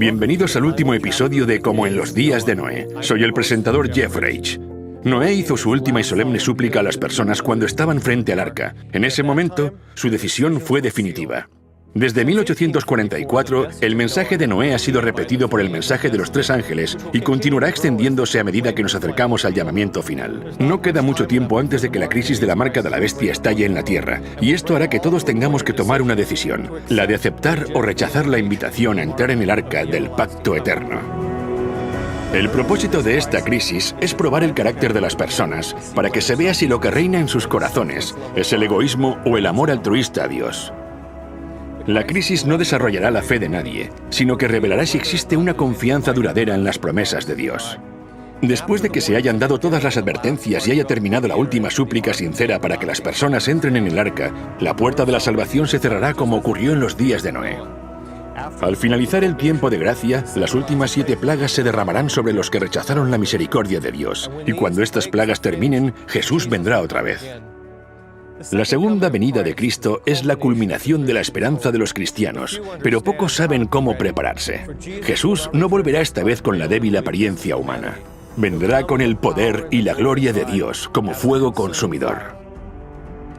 Bienvenidos al último episodio de Como en los días de Noé. Soy el presentador Jeff Reich. Noé hizo su última y solemne súplica a las personas cuando estaban frente al arca. En ese momento, su decisión fue definitiva. Desde 1844, el mensaje de Noé ha sido repetido por el mensaje de los tres ángeles y continuará extendiéndose a medida que nos acercamos al llamamiento final. No queda mucho tiempo antes de que la crisis de la marca de la bestia estalle en la tierra, y esto hará que todos tengamos que tomar una decisión, la de aceptar o rechazar la invitación a entrar en el arca del pacto eterno. El propósito de esta crisis es probar el carácter de las personas, para que se vea si lo que reina en sus corazones es el egoísmo o el amor altruista a Dios. La crisis no desarrollará la fe de nadie, sino que revelará si existe una confianza duradera en las promesas de Dios. Después de que se hayan dado todas las advertencias y haya terminado la última súplica sincera para que las personas entren en el arca, la puerta de la salvación se cerrará como ocurrió en los días de Noé. Al finalizar el tiempo de gracia, las últimas 7 plagas se derramarán sobre los que rechazaron la misericordia de Dios, y cuando estas plagas terminen, Jesús vendrá otra vez. La segunda venida de Cristo es la culminación de la esperanza de los cristianos, pero pocos saben cómo prepararse. Jesús no volverá esta vez con la débil apariencia humana. Vendrá con el poder y la gloria de Dios como fuego consumidor.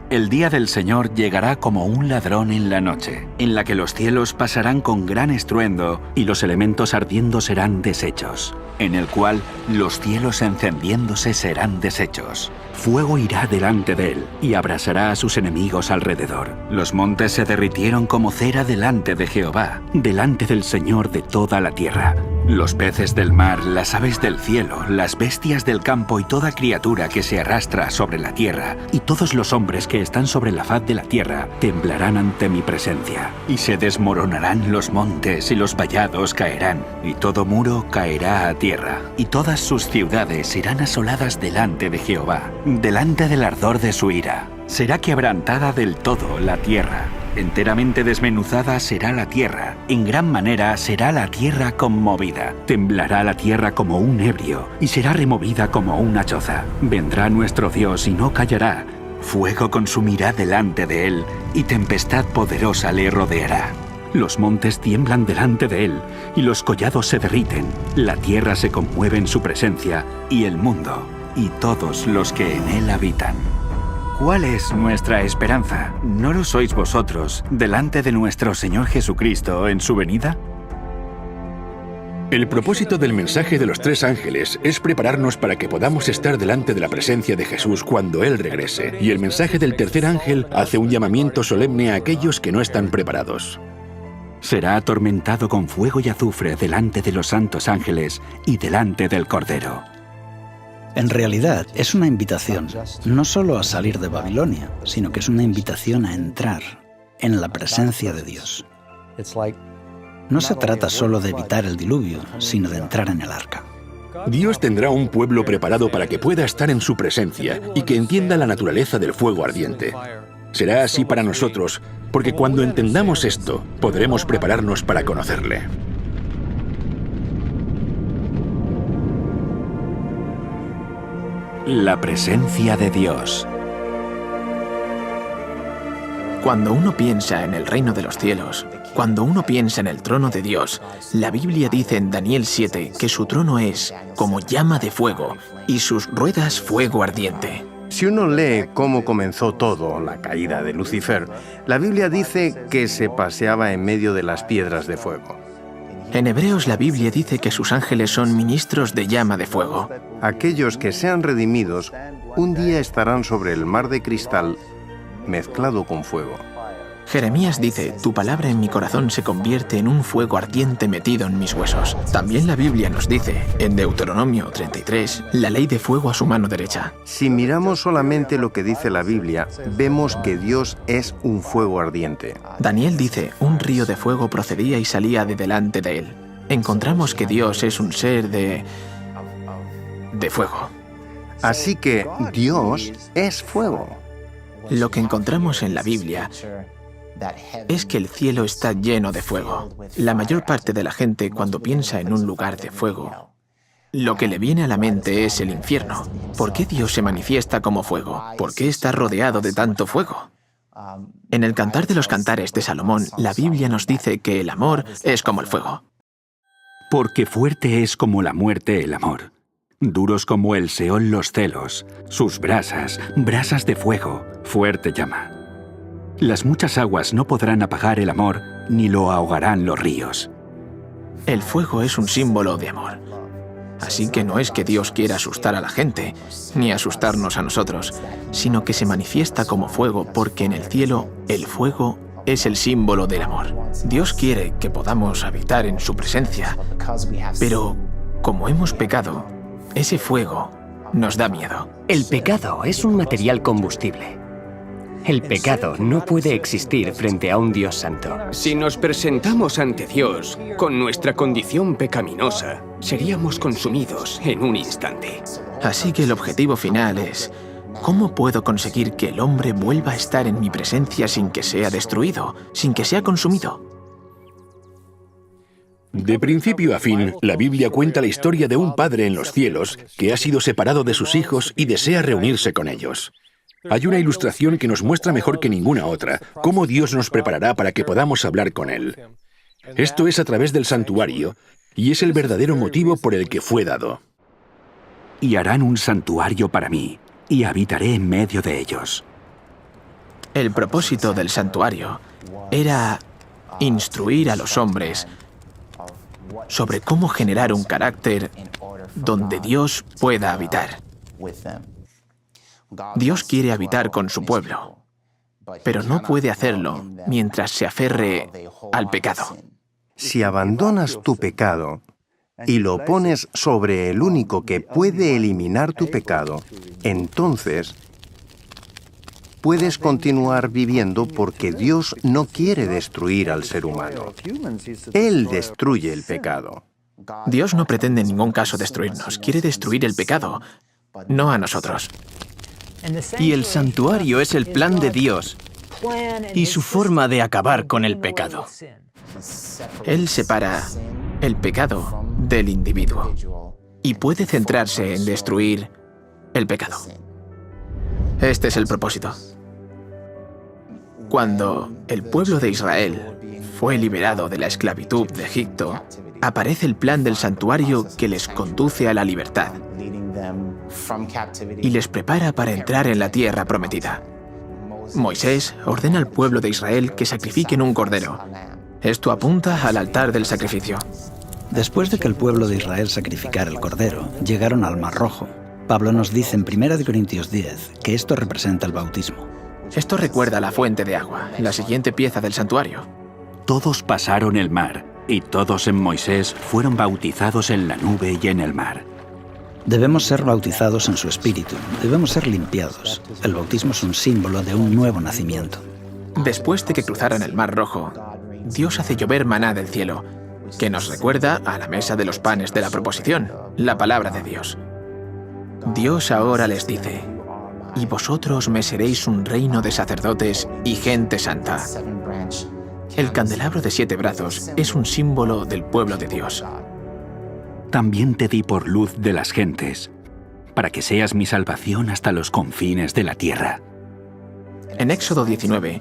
El día del Señor llegará como un ladrón en la noche, en la que los cielos pasarán con gran estruendo y los elementos ardiendo serán deshechos, en el cual los cielos encendiéndose serán deshechos. Fuego irá delante de él y abrasará a sus enemigos alrededor. Los montes se derritieron como cera delante de Jehová, delante del Señor de toda la tierra. Los peces del mar, las aves del cielo, las bestias del campo y toda criatura que se arrastra sobre la tierra, y todos los hombres que están sobre la faz de la tierra, temblarán ante mi presencia. Y se desmoronarán los montes y los vallados caerán, y todo muro caerá a tierra, y todas sus ciudades serán asoladas delante de Jehová, delante del ardor de su ira. Será quebrantada del todo la tierra. Enteramente desmenuzada será la tierra, en gran manera será la tierra conmovida. Temblará la tierra como un ebrio, y será removida como una choza. Vendrá nuestro Dios y no callará. Fuego consumirá delante de él, y tempestad poderosa le rodeará. Los montes tiemblan delante de él, y los collados se derriten. La tierra se conmueve en su presencia, y el mundo, y todos los que en él habitan. ¿Cuál es nuestra esperanza? ¿No lo sois vosotros delante de nuestro Señor Jesucristo en su venida? El propósito del mensaje de los tres ángeles es prepararnos para que podamos estar delante de la presencia de Jesús cuando Él regrese, y el mensaje del tercer ángel hace un llamamiento solemne a aquellos que no están preparados. Será atormentado con fuego y azufre delante de los santos ángeles y delante del Cordero. En realidad, es una invitación, no solo a salir de Babilonia, sino que es una invitación a entrar en la presencia de Dios. No se trata solo de evitar el diluvio, sino de entrar en el arca. Dios tendrá un pueblo preparado para que pueda estar en su presencia y que entienda la naturaleza del fuego ardiente. Será así para nosotros, porque cuando entendamos esto, podremos prepararnos para conocerle. La presencia de Dios. Cuando uno piensa en el reino de los cielos, cuando uno piensa en el trono de Dios, la Biblia dice en Daniel 7 que su trono es como llama de fuego y sus ruedas fuego ardiente. Si uno lee cómo comenzó todo, la caída de Lucifer, la Biblia dice que se paseaba en medio de las piedras de fuego. En Hebreos la Biblia dice que sus ángeles son ministros de llama de fuego. Aquellos que sean redimidos, un día estarán sobre el mar de cristal mezclado con fuego. Jeremías dice, tu palabra en mi corazón se convierte en un fuego ardiente metido en mis huesos. También la Biblia nos dice, en Deuteronomio 33, la ley de fuego a su mano derecha. Si miramos solamente lo que dice la Biblia, vemos que Dios es un fuego ardiente. Daniel dice, un río de fuego procedía y salía de delante de él. Encontramos que Dios es un ser de fuego. Así que Dios es fuego. Lo que encontramos en la Biblia es que el cielo está lleno de fuego. La mayor parte de la gente, cuando piensa en un lugar de fuego, lo que le viene a la mente es el infierno. ¿Por qué Dios se manifiesta como fuego? ¿Por qué está rodeado de tanto fuego? En el Cantar de los Cantares de Salomón, la Biblia nos dice que el amor es como el fuego. Porque fuerte es como la muerte el amor, duros como el Seol los celos, sus brasas, brasas de fuego, fuerte llama. Las muchas aguas no podrán apagar el amor, ni lo ahogarán los ríos. El fuego es un símbolo de amor. Así que no es que Dios quiera asustar a la gente, ni asustarnos a nosotros, sino que se manifiesta como fuego porque en el cielo el fuego es el símbolo del amor. Dios quiere que podamos habitar en su presencia, pero como hemos pecado, ese fuego nos da miedo. El pecado es un material combustible. El pecado no puede existir frente a un Dios santo. Si nos presentamos ante Dios con nuestra condición pecaminosa, seríamos consumidos en un instante. Así que el objetivo final es: ¿cómo puedo conseguir que el hombre vuelva a estar en mi presencia sin que sea destruido, sin que sea consumido? De principio a fin, la Biblia cuenta la historia de un padre en los cielos que ha sido separado de sus hijos y desea reunirse con ellos. Hay una ilustración que nos muestra mejor que ninguna otra cómo Dios nos preparará para que podamos hablar con Él. Esto es a través del santuario, y es el verdadero motivo por el que fue dado. Y harán un santuario para mí, y habitaré en medio de ellos. El propósito del santuario era instruir a los hombres sobre cómo generar un carácter donde Dios pueda habitar. Dios quiere habitar con su pueblo, pero no puede hacerlo mientras se aferre al pecado. Si abandonas tu pecado y lo pones sobre el único que puede eliminar tu pecado, entonces puedes continuar viviendo porque Dios no quiere destruir al ser humano. Él destruye el pecado. Dios no pretende en ningún caso destruirnos, quiere destruir el pecado, no a nosotros. Y el santuario es el plan de Dios y su forma de acabar con el pecado. Él separa el pecado del individuo y puede centrarse en destruir el pecado. Este es el propósito. Cuando el pueblo de Israel fue liberado de la esclavitud de Egipto, aparece el plan del santuario que les conduce a la libertad y les prepara para entrar en la tierra prometida. Moisés ordena al pueblo de Israel que sacrifiquen un cordero. Esto apunta al altar del sacrificio. Después de que el pueblo de Israel sacrificara el cordero, llegaron al Mar Rojo. Pablo nos dice en 1 Corintios 10 que esto representa el bautismo. Esto recuerda la fuente de agua, la siguiente pieza del santuario. Todos pasaron el mar, y todos en Moisés fueron bautizados en la nube y en el mar. Debemos ser bautizados en su espíritu, debemos ser limpiados. El bautismo es un símbolo de un nuevo nacimiento. Después de que cruzaran el Mar Rojo, Dios hace llover maná del cielo, que nos recuerda a la mesa de los panes de la proposición, la palabra de Dios. Dios ahora les dice: y vosotros me seréis un reino de sacerdotes y gente santa. El candelabro de 7 brazos es un símbolo del pueblo de Dios. También te di por luz de las gentes, para que seas mi salvación hasta los confines de la tierra. En Éxodo 19,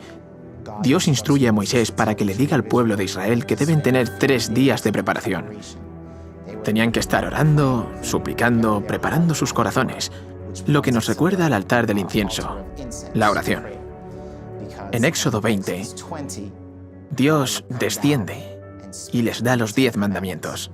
Dios instruye a Moisés para que le diga al pueblo de Israel que deben tener 3 días de preparación. Tenían que estar orando, suplicando, preparando sus corazones, lo que nos recuerda al altar del incienso, la oración. En Éxodo 20, Dios desciende y les da los 10 mandamientos.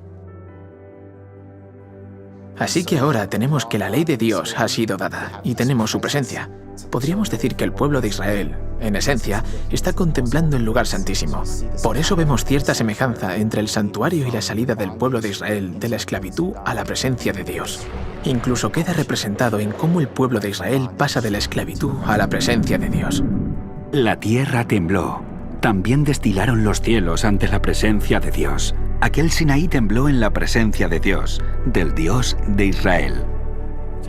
Así que ahora tenemos que la ley de Dios ha sido dada y tenemos su presencia. Podríamos decir que el pueblo de Israel, en esencia, está contemplando el lugar santísimo. Por eso vemos cierta semejanza entre el santuario y la salida del pueblo de Israel de la esclavitud a la presencia de Dios. Incluso queda representado en cómo el pueblo de Israel pasa de la esclavitud a la presencia de Dios. La tierra tembló. También destilaron los cielos ante la presencia de Dios. Aquel Sinaí tembló en la presencia de Dios, del Dios de Israel.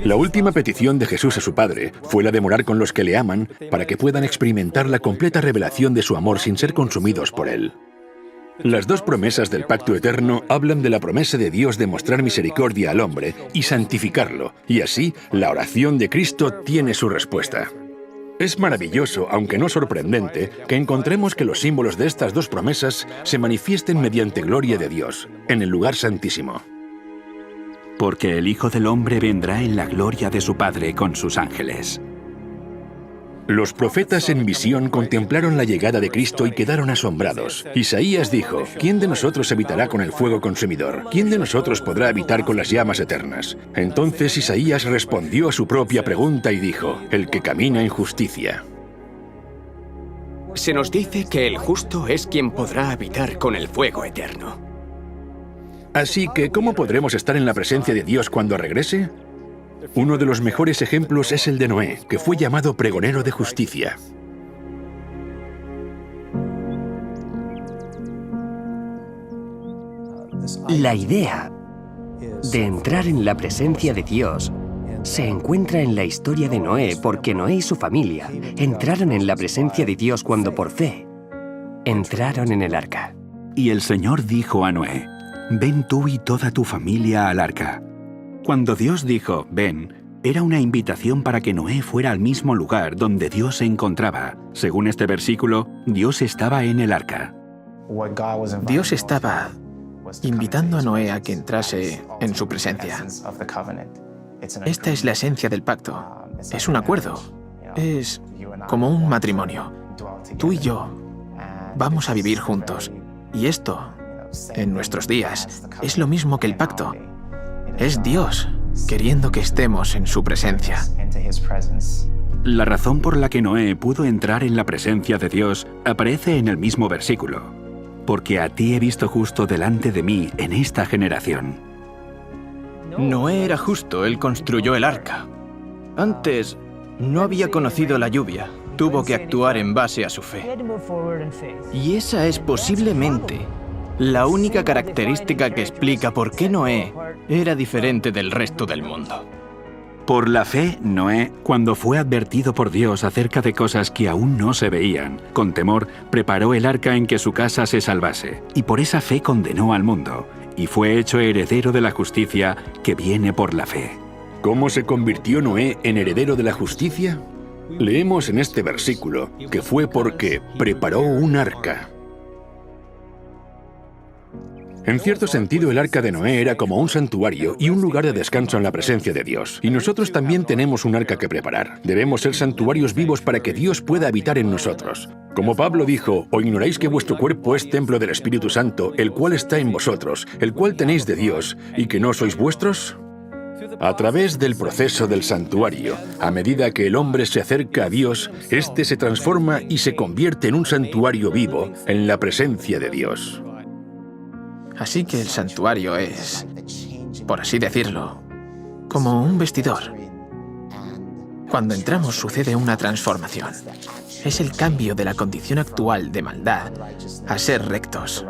La última petición de Jesús a su Padre fue la de morar con los que le aman para que puedan experimentar la completa revelación de su amor sin ser consumidos por él. Las 2 promesas del pacto eterno hablan de la promesa de Dios de mostrar misericordia al hombre y santificarlo, y así la oración de Cristo tiene su respuesta. Es maravilloso, aunque no sorprendente, que encontremos que los símbolos de estas dos promesas se manifiesten mediante gloria de Dios, en el lugar santísimo. Porque el Hijo del Hombre vendrá en la gloria de su Padre con sus ángeles. Los profetas en visión contemplaron la llegada de Cristo y quedaron asombrados. Isaías dijo, ¿quién de nosotros habitará con el fuego consumidor? ¿Quién de nosotros podrá habitar con las llamas eternas? Entonces Isaías respondió a su propia pregunta y dijo, el que camina en justicia. Se nos dice que el justo es quien podrá habitar con el fuego eterno. Así que, ¿cómo podremos estar en la presencia de Dios cuando regrese? Uno de los mejores ejemplos es el de Noé, que fue llamado pregonero de justicia. La idea de entrar en la presencia de Dios se encuentra en la historia de Noé, porque Noé y su familia entraron en la presencia de Dios cuando por fe entraron en el arca. Y el Señor dijo a Noé, ven tú y toda tu familia al arca. Cuando Dios dijo, ven, era una invitación para que Noé fuera al mismo lugar donde Dios se encontraba. Según este versículo, Dios estaba en el arca. Dios estaba invitando a Noé a que entrase en su presencia. Esta es la esencia del pacto. Es un acuerdo. Es como un matrimonio. Tú y yo vamos a vivir juntos. Y esto, en nuestros días, es lo mismo que el pacto. Es Dios queriendo que estemos en su presencia. La razón por la que Noé pudo entrar en la presencia de Dios aparece en el mismo versículo. Porque a ti he visto justo delante de mí en esta generación. Noé era justo, él construyó el arca. Antes no había conocido la lluvia, tuvo que actuar en base a su fe. Y esa es posiblemente la única característica que explica por qué Noé era diferente del resto del mundo. Por la fe, Noé, cuando fue advertido por Dios acerca de cosas que aún no se veían, con temor, preparó el arca en que su casa se salvase, y por esa fe condenó al mundo, y fue hecho heredero de la justicia que viene por la fe. ¿Cómo se convirtió Noé en heredero de la justicia? Leemos en este versículo que fue porque preparó un arca. En cierto sentido, el arca de Noé era como un santuario y un lugar de descanso en la presencia de Dios. Y nosotros también tenemos un arca que preparar. Debemos ser santuarios vivos para que Dios pueda habitar en nosotros. Como Pablo dijo, ¿o ignoráis que vuestro cuerpo es templo del Espíritu Santo, el cual está en vosotros, el cual tenéis de Dios, y que no sois vuestros? A través del proceso del santuario, a medida que el hombre se acerca a Dios, éste se transforma y se convierte en un santuario vivo en la presencia de Dios. Así que el santuario es, por así decirlo, como un vestidor. Cuando entramos sucede una transformación. Es el cambio de la condición actual de maldad a ser rectos.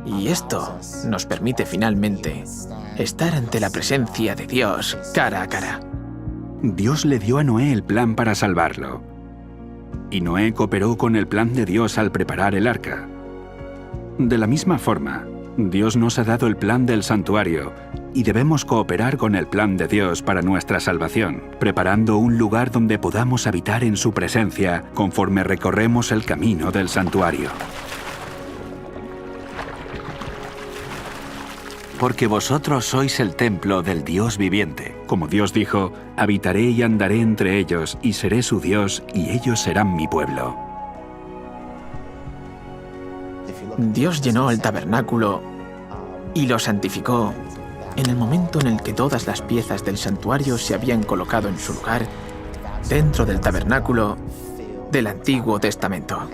Y esto nos permite finalmente estar ante la presencia de Dios cara a cara. Dios le dio a Noé el plan para salvarlo. Y Noé cooperó con el plan de Dios al preparar el arca. De la misma forma, Dios nos ha dado el plan del santuario y debemos cooperar con el plan de Dios para nuestra salvación, preparando un lugar donde podamos habitar en su presencia conforme recorremos el camino del santuario. Porque vosotros sois el templo del Dios viviente. Como Dios dijo, habitaré y andaré entre ellos y seré su Dios y ellos serán mi pueblo. Dios llenó el tabernáculo y lo santificó en el momento en el que todas las piezas del santuario se habían colocado en su lugar dentro del tabernáculo del Antiguo Testamento.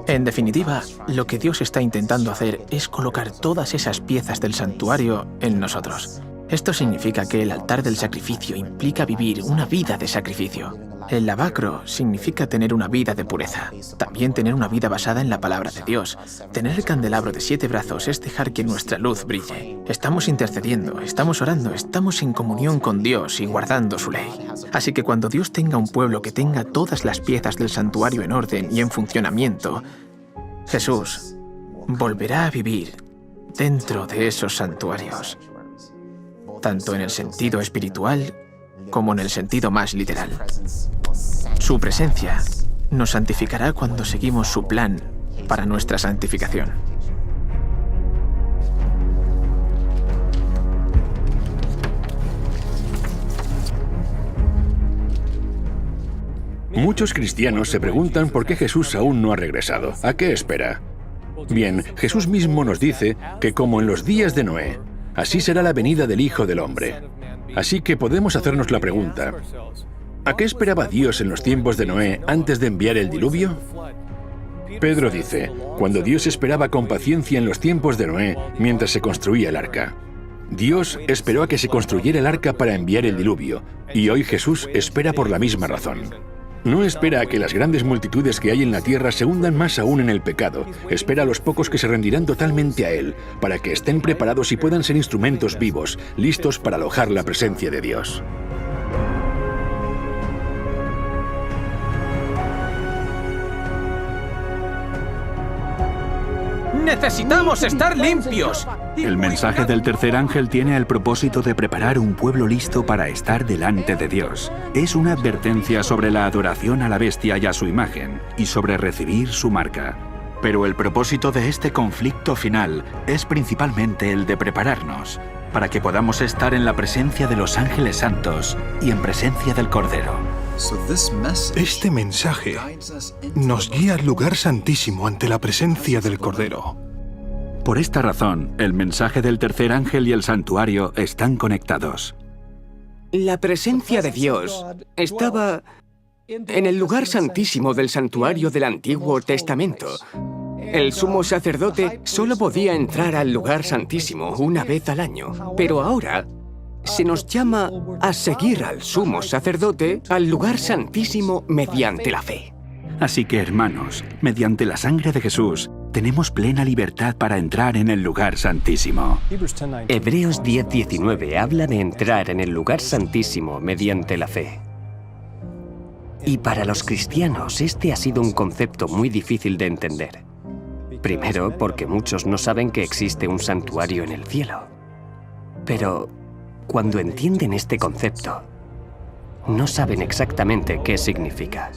En definitiva, lo que Dios está intentando hacer es colocar todas esas piezas del santuario en nosotros. Esto significa que el altar del sacrificio implica vivir una vida de sacrificio. El lavacro significa tener una vida de pureza. También tener una vida basada en la palabra de Dios. Tener el candelabro de 7 brazos es dejar que nuestra luz brille. Estamos intercediendo, estamos orando, estamos en comunión con Dios y guardando su ley. Así que cuando Dios tenga un pueblo que tenga todas las piezas del santuario en orden y en funcionamiento, Jesús volverá a vivir dentro de esos santuarios, tanto en el sentido espiritual como en el sentido más literal. Su presencia nos santificará cuando seguimos su plan para nuestra santificación. Muchos cristianos se preguntan por qué Jesús aún no ha regresado. ¿A qué espera? Bien, Jesús mismo nos dice que como en los días de Noé, así será la venida del Hijo del Hombre. Así que podemos hacernos la pregunta, ¿a qué esperaba Dios en los tiempos de Noé antes de enviar el diluvio? Pedro dice, cuando Dios esperaba con paciencia en los tiempos de Noé mientras se construía el arca. Dios esperó a que se construyera el arca para enviar el diluvio, y hoy Jesús espera por la misma razón. No espera a que las grandes multitudes que hay en la tierra se hundan más aún en el pecado. Espera a los pocos que se rendirán totalmente a Él, para que estén preparados y puedan ser instrumentos vivos, listos para alojar la presencia de Dios. ¡Necesitamos estar limpios! El mensaje del tercer ángel tiene el propósito de preparar un pueblo listo para estar delante de Dios. Es una advertencia sobre la adoración a la bestia y a su imagen, y sobre recibir su marca. Pero el propósito de este conflicto final es principalmente el de prepararnos, para que podamos estar en la presencia de los ángeles santos y en presencia del Cordero. Este mensaje nos guía al lugar santísimo ante la presencia del Cordero. Por esta razón, el mensaje del tercer ángel y el santuario están conectados. La presencia de Dios estaba en el lugar santísimo del santuario del Antiguo Testamento. El sumo sacerdote solo podía entrar al lugar santísimo una vez al año, pero ahora se nos llama a seguir al sumo sacerdote al lugar santísimo mediante la fe. Así que, hermanos, mediante la sangre de Jesús, tenemos plena libertad para entrar en el lugar santísimo. Hebreos 10:19 habla de entrar en el lugar santísimo mediante la fe. Y para los cristianos este ha sido un concepto muy difícil de entender. Primero, porque muchos no saben que existe un santuario en el cielo. Pero cuando entienden este concepto, no saben exactamente qué significa.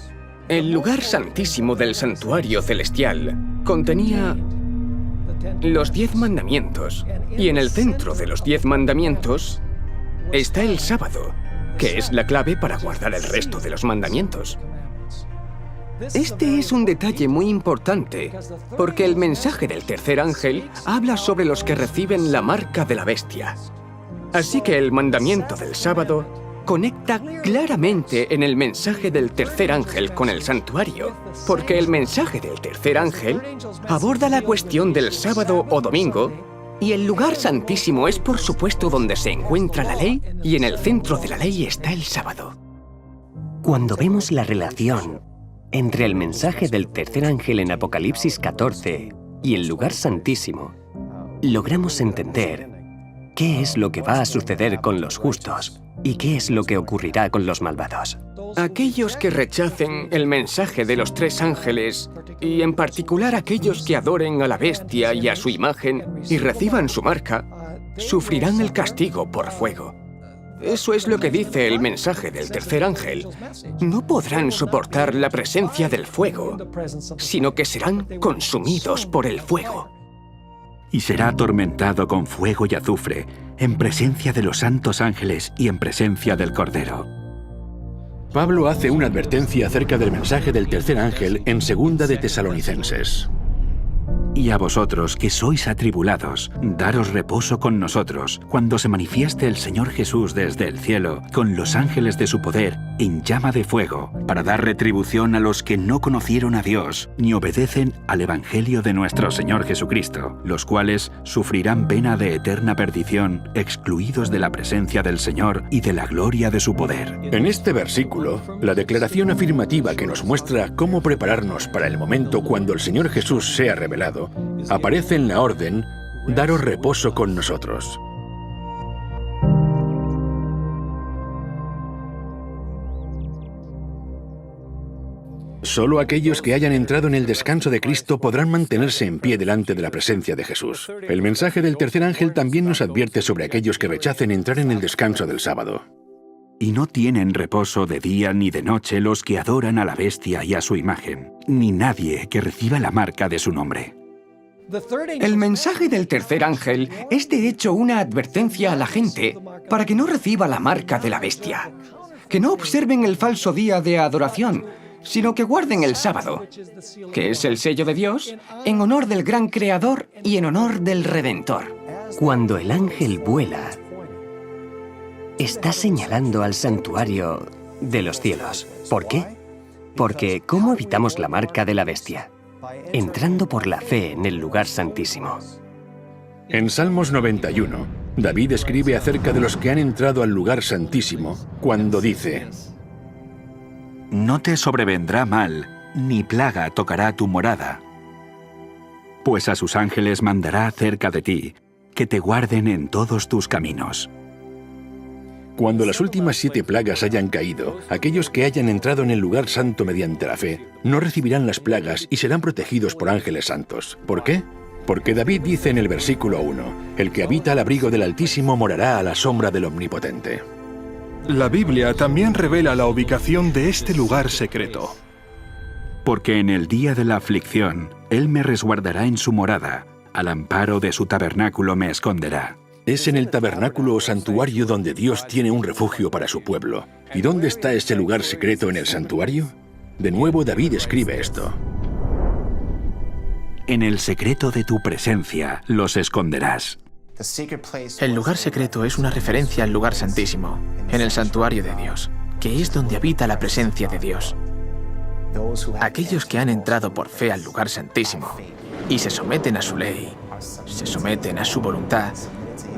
El lugar santísimo del santuario celestial contenía los 10 mandamientos, y en el centro de los 10 mandamientos está el sábado, que es la clave para guardar el resto de los mandamientos. Este es un detalle muy importante, porque el mensaje del tercer ángel habla sobre los que reciben la marca de la bestia. Así que el mandamiento del sábado conecta claramente en el mensaje del tercer ángel con el santuario, porque el mensaje del tercer ángel aborda la cuestión del sábado o domingo, y el lugar santísimo es por supuesto donde se encuentra la ley, y en el centro de la ley está el sábado. Cuando vemos la relación entre el mensaje del tercer ángel en Apocalipsis 14 y el lugar santísimo, logramos entender qué es lo que va a suceder con los justos y qué es lo que ocurrirá con los malvados. Aquellos que rechacen el mensaje de los 3 ángeles, y en particular aquellos que adoren a la bestia y a su imagen y reciban su marca, sufrirán el castigo por fuego. Eso es lo que dice el mensaje del tercer ángel. No podrán soportar la presencia del fuego, sino que serán consumidos por el fuego. Y será atormentado con fuego y azufre, en presencia de los santos ángeles y en presencia del Cordero. Pablo hace una advertencia acerca del mensaje del tercer ángel en 2 de Tesalonicenses. Y a vosotros que sois atribulados, daros reposo con nosotros, cuando se manifieste el Señor Jesús desde el cielo, con los ángeles de su poder, en llama de fuego, para dar retribución a los que no conocieron a Dios, ni obedecen al Evangelio de nuestro Señor Jesucristo, los cuales sufrirán pena de eterna perdición, excluidos de la presencia del Señor y de la gloria de su poder. En este versículo, la declaración afirmativa que nos muestra cómo prepararnos para el momento cuando el Señor Jesús sea revelado, aparece en la orden, daros reposo con nosotros. Solo aquellos que hayan entrado en el descanso de Cristo podrán mantenerse en pie delante de la presencia de Jesús. El mensaje del tercer ángel también nos advierte sobre aquellos que rechacen entrar en el descanso del sábado. Y no tienen reposo de día ni de noche los que adoran a la bestia y a su imagen, ni nadie que reciba la marca de su nombre. El mensaje del tercer ángel es de hecho una advertencia a la gente para que no reciba la marca de la bestia, que no observen el falso día de adoración, sino que guarden el sábado, que es el sello de Dios, en honor del gran Creador y en honor del Redentor. Cuando el ángel vuela, está señalando al santuario de los cielos. ¿Por qué? Porque ¿cómo evitamos la marca de la bestia? Entrando por la fe en el lugar santísimo. En Salmos 91, David escribe acerca de los que han entrado al lugar santísimo cuando dice: No te sobrevendrá mal, ni plaga tocará tu morada. Pues a sus ángeles mandará cerca de ti, que te guarden en todos tus caminos. Cuando las últimas 7 plagas hayan caído, aquellos que hayan entrado en el lugar santo mediante la fe, no recibirán las plagas y serán protegidos por ángeles santos. ¿Por qué? Porque David dice en el versículo 1, «El que habita al abrigo del Altísimo morará a la sombra del Omnipotente». La Biblia también revela la ubicación de este lugar secreto. Porque en el día de la aflicción, Él me resguardará en su morada, al amparo de su tabernáculo me esconderá. Es en el tabernáculo o santuario donde Dios tiene un refugio para su pueblo. ¿Y dónde está ese lugar secreto en el santuario? De nuevo David escribe esto: En el secreto de tu presencia los esconderás. El lugar secreto es una referencia al lugar santísimo, en el santuario de Dios, que es donde habita la presencia de Dios. Aquellos que han entrado por fe al lugar santísimo y se someten a su ley, se someten a su voluntad,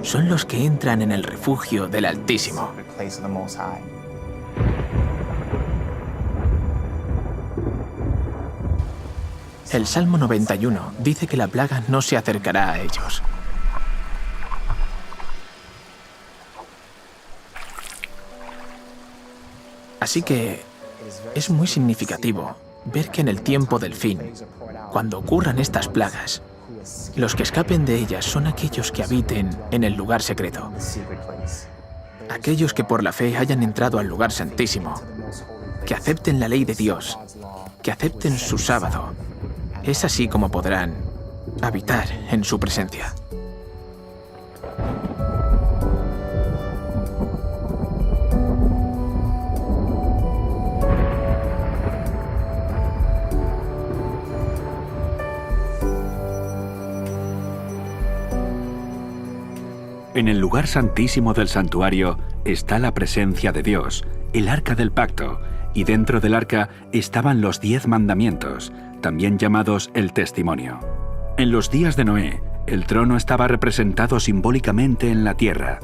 son los que entran en el refugio del Altísimo. El Salmo 91 dice que la plaga no se acercará a ellos. Así que es muy significativo ver que en el tiempo del fin, cuando ocurran estas plagas, los que escapen de ellas son aquellos que habiten en el lugar secreto. Aquellos que por la fe hayan entrado al lugar santísimo, que acepten la ley de Dios, que acepten su sábado. Es así como podrán habitar en su presencia. En el lugar santísimo del santuario está la presencia de Dios, el arca del pacto, y dentro del arca estaban los 10 mandamientos, también llamados el testimonio. En los días de Noé, el trono estaba representado simbólicamente en la tierra.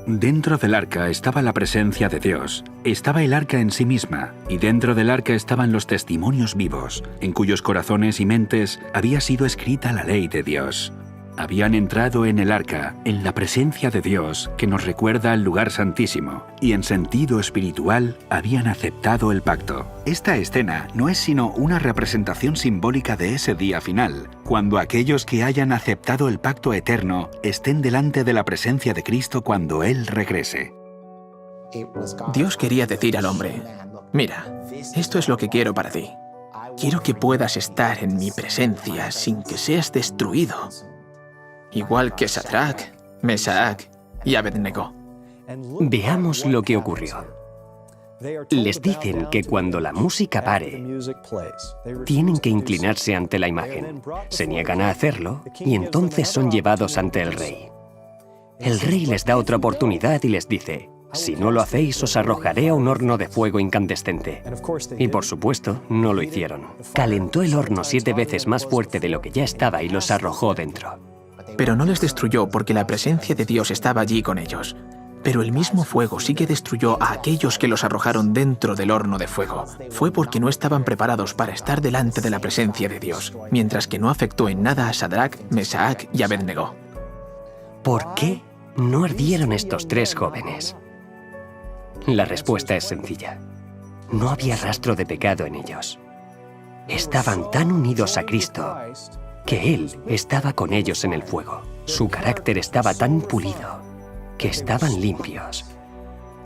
Dentro del arca estaba la presencia de Dios, estaba el arca en sí misma, y dentro del arca estaban los testimonios vivos, en cuyos corazones y mentes había sido escrita la ley de Dios. Habían entrado en el arca, en la presencia de Dios, que nos recuerda al lugar santísimo, y en sentido espiritual habían aceptado el pacto. Esta escena no es sino una representación simbólica de ese día final, cuando aquellos que hayan aceptado el pacto eterno estén delante de la presencia de Cristo cuando Él regrese. Dios quería decir al hombre: mira, esto es lo que quiero para ti. Quiero que puedas estar en mi presencia sin que seas destruido. Igual que Sadrach, Mesach y Abednego. Veamos lo que ocurrió. Les dicen que cuando la música pare, tienen que inclinarse ante la imagen. Se niegan a hacerlo y entonces son llevados ante el rey. El rey les da otra oportunidad y les dice: si no lo hacéis, os arrojaré a un horno de fuego incandescente. Y por supuesto, no lo hicieron. Calentó el horno 7 veces más fuerte de lo que ya estaba y los arrojó dentro. Pero no les destruyó porque la presencia de Dios estaba allí con ellos. Pero el mismo fuego sí que destruyó a aquellos que los arrojaron dentro del horno de fuego. Fue porque no estaban preparados para estar delante de la presencia de Dios, mientras que no afectó en nada a Sadrach, Mesach y Abednego. ¿Por qué no ardieron estos 3 jóvenes? La respuesta es sencilla. No había rastro de pecado en ellos. Estaban tan unidos a Cristo que Él estaba con ellos en el fuego. Su carácter estaba tan pulido que estaban limpios.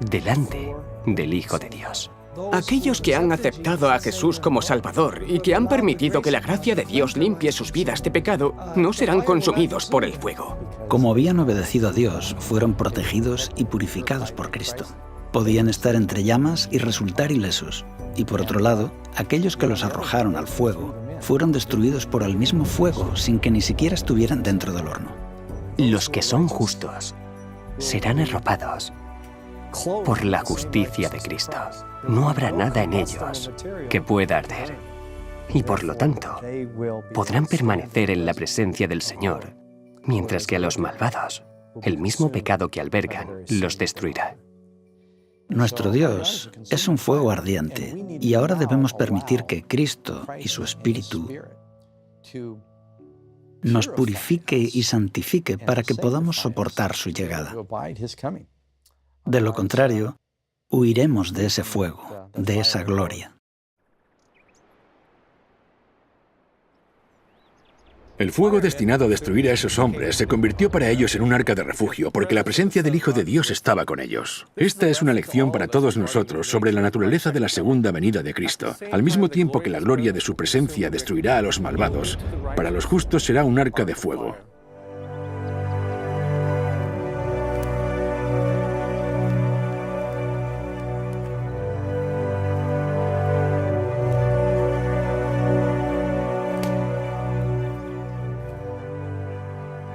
delante del Hijo de Dios. Aquellos que han aceptado a Jesús como Salvador y que han permitido que la gracia de Dios limpie sus vidas de pecado, no serán consumidos por el fuego. Como habían obedecido a Dios, fueron protegidos y purificados por Cristo. Podían estar entre llamas y resultar ilesos. Y por otro lado, aquellos que los arrojaron al fuego fueron destruidos por el mismo fuego sin que ni siquiera estuvieran dentro del horno. Los que son justos serán arropados por la justicia de Cristo. No habrá nada en ellos que pueda arder. Y por lo tanto, podrán permanecer en la presencia del Señor, mientras que a los malvados, el mismo pecado que albergan los destruirá. Nuestro Dios es un fuego ardiente y ahora debemos permitir que Cristo y su Espíritu nos purifique y santifique para que podamos soportar su llegada. De lo contrario, huiremos de ese fuego, de esa gloria. El fuego destinado a destruir a esos hombres se convirtió para ellos en un arca de refugio, porque la presencia del Hijo de Dios estaba con ellos. Esta es una lección para todos nosotros sobre la naturaleza de la segunda venida de Cristo. Al mismo tiempo que la gloria de su presencia destruirá a los malvados, para los justos será un arca de fuego.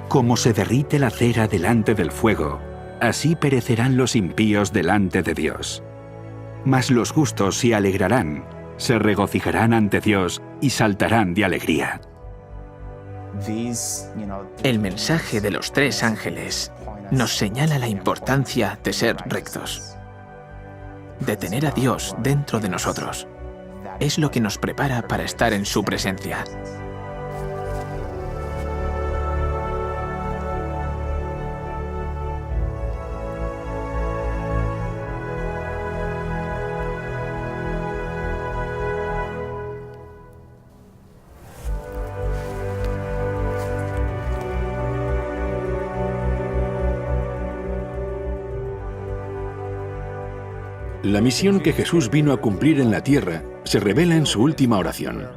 Como se derrite la cera delante del fuego, así perecerán los impíos delante de Dios. Mas los justos se alegrarán, se regocijarán ante Dios y saltarán de alegría. El mensaje de los 3 ángeles nos señala la importancia de ser rectos, de tener a Dios dentro de nosotros. Es lo que nos prepara para estar en su presencia. La misión que Jesús vino a cumplir en la tierra se revela en su última oración.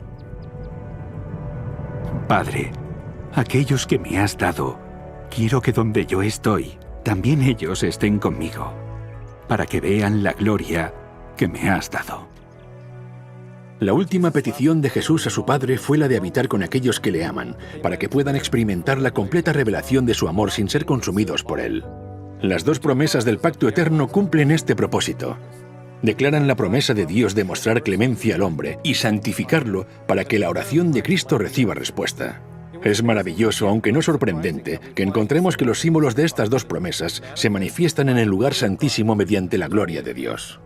Padre, aquellos que me has dado, quiero que donde yo estoy, también ellos estén conmigo, para que vean la gloria que me has dado. La última petición de Jesús a su Padre fue la de habitar con aquellos que le aman, para que puedan experimentar la completa revelación de su amor sin ser consumidos por él. Las 2 promesas del pacto eterno cumplen este propósito. Declaran la promesa de Dios de mostrar clemencia al hombre y santificarlo para que la oración de Cristo reciba respuesta. Es maravilloso, aunque no sorprendente, que encontremos que los símbolos de estas 2 promesas se manifiestan en el lugar santísimo mediante la gloria de Dios.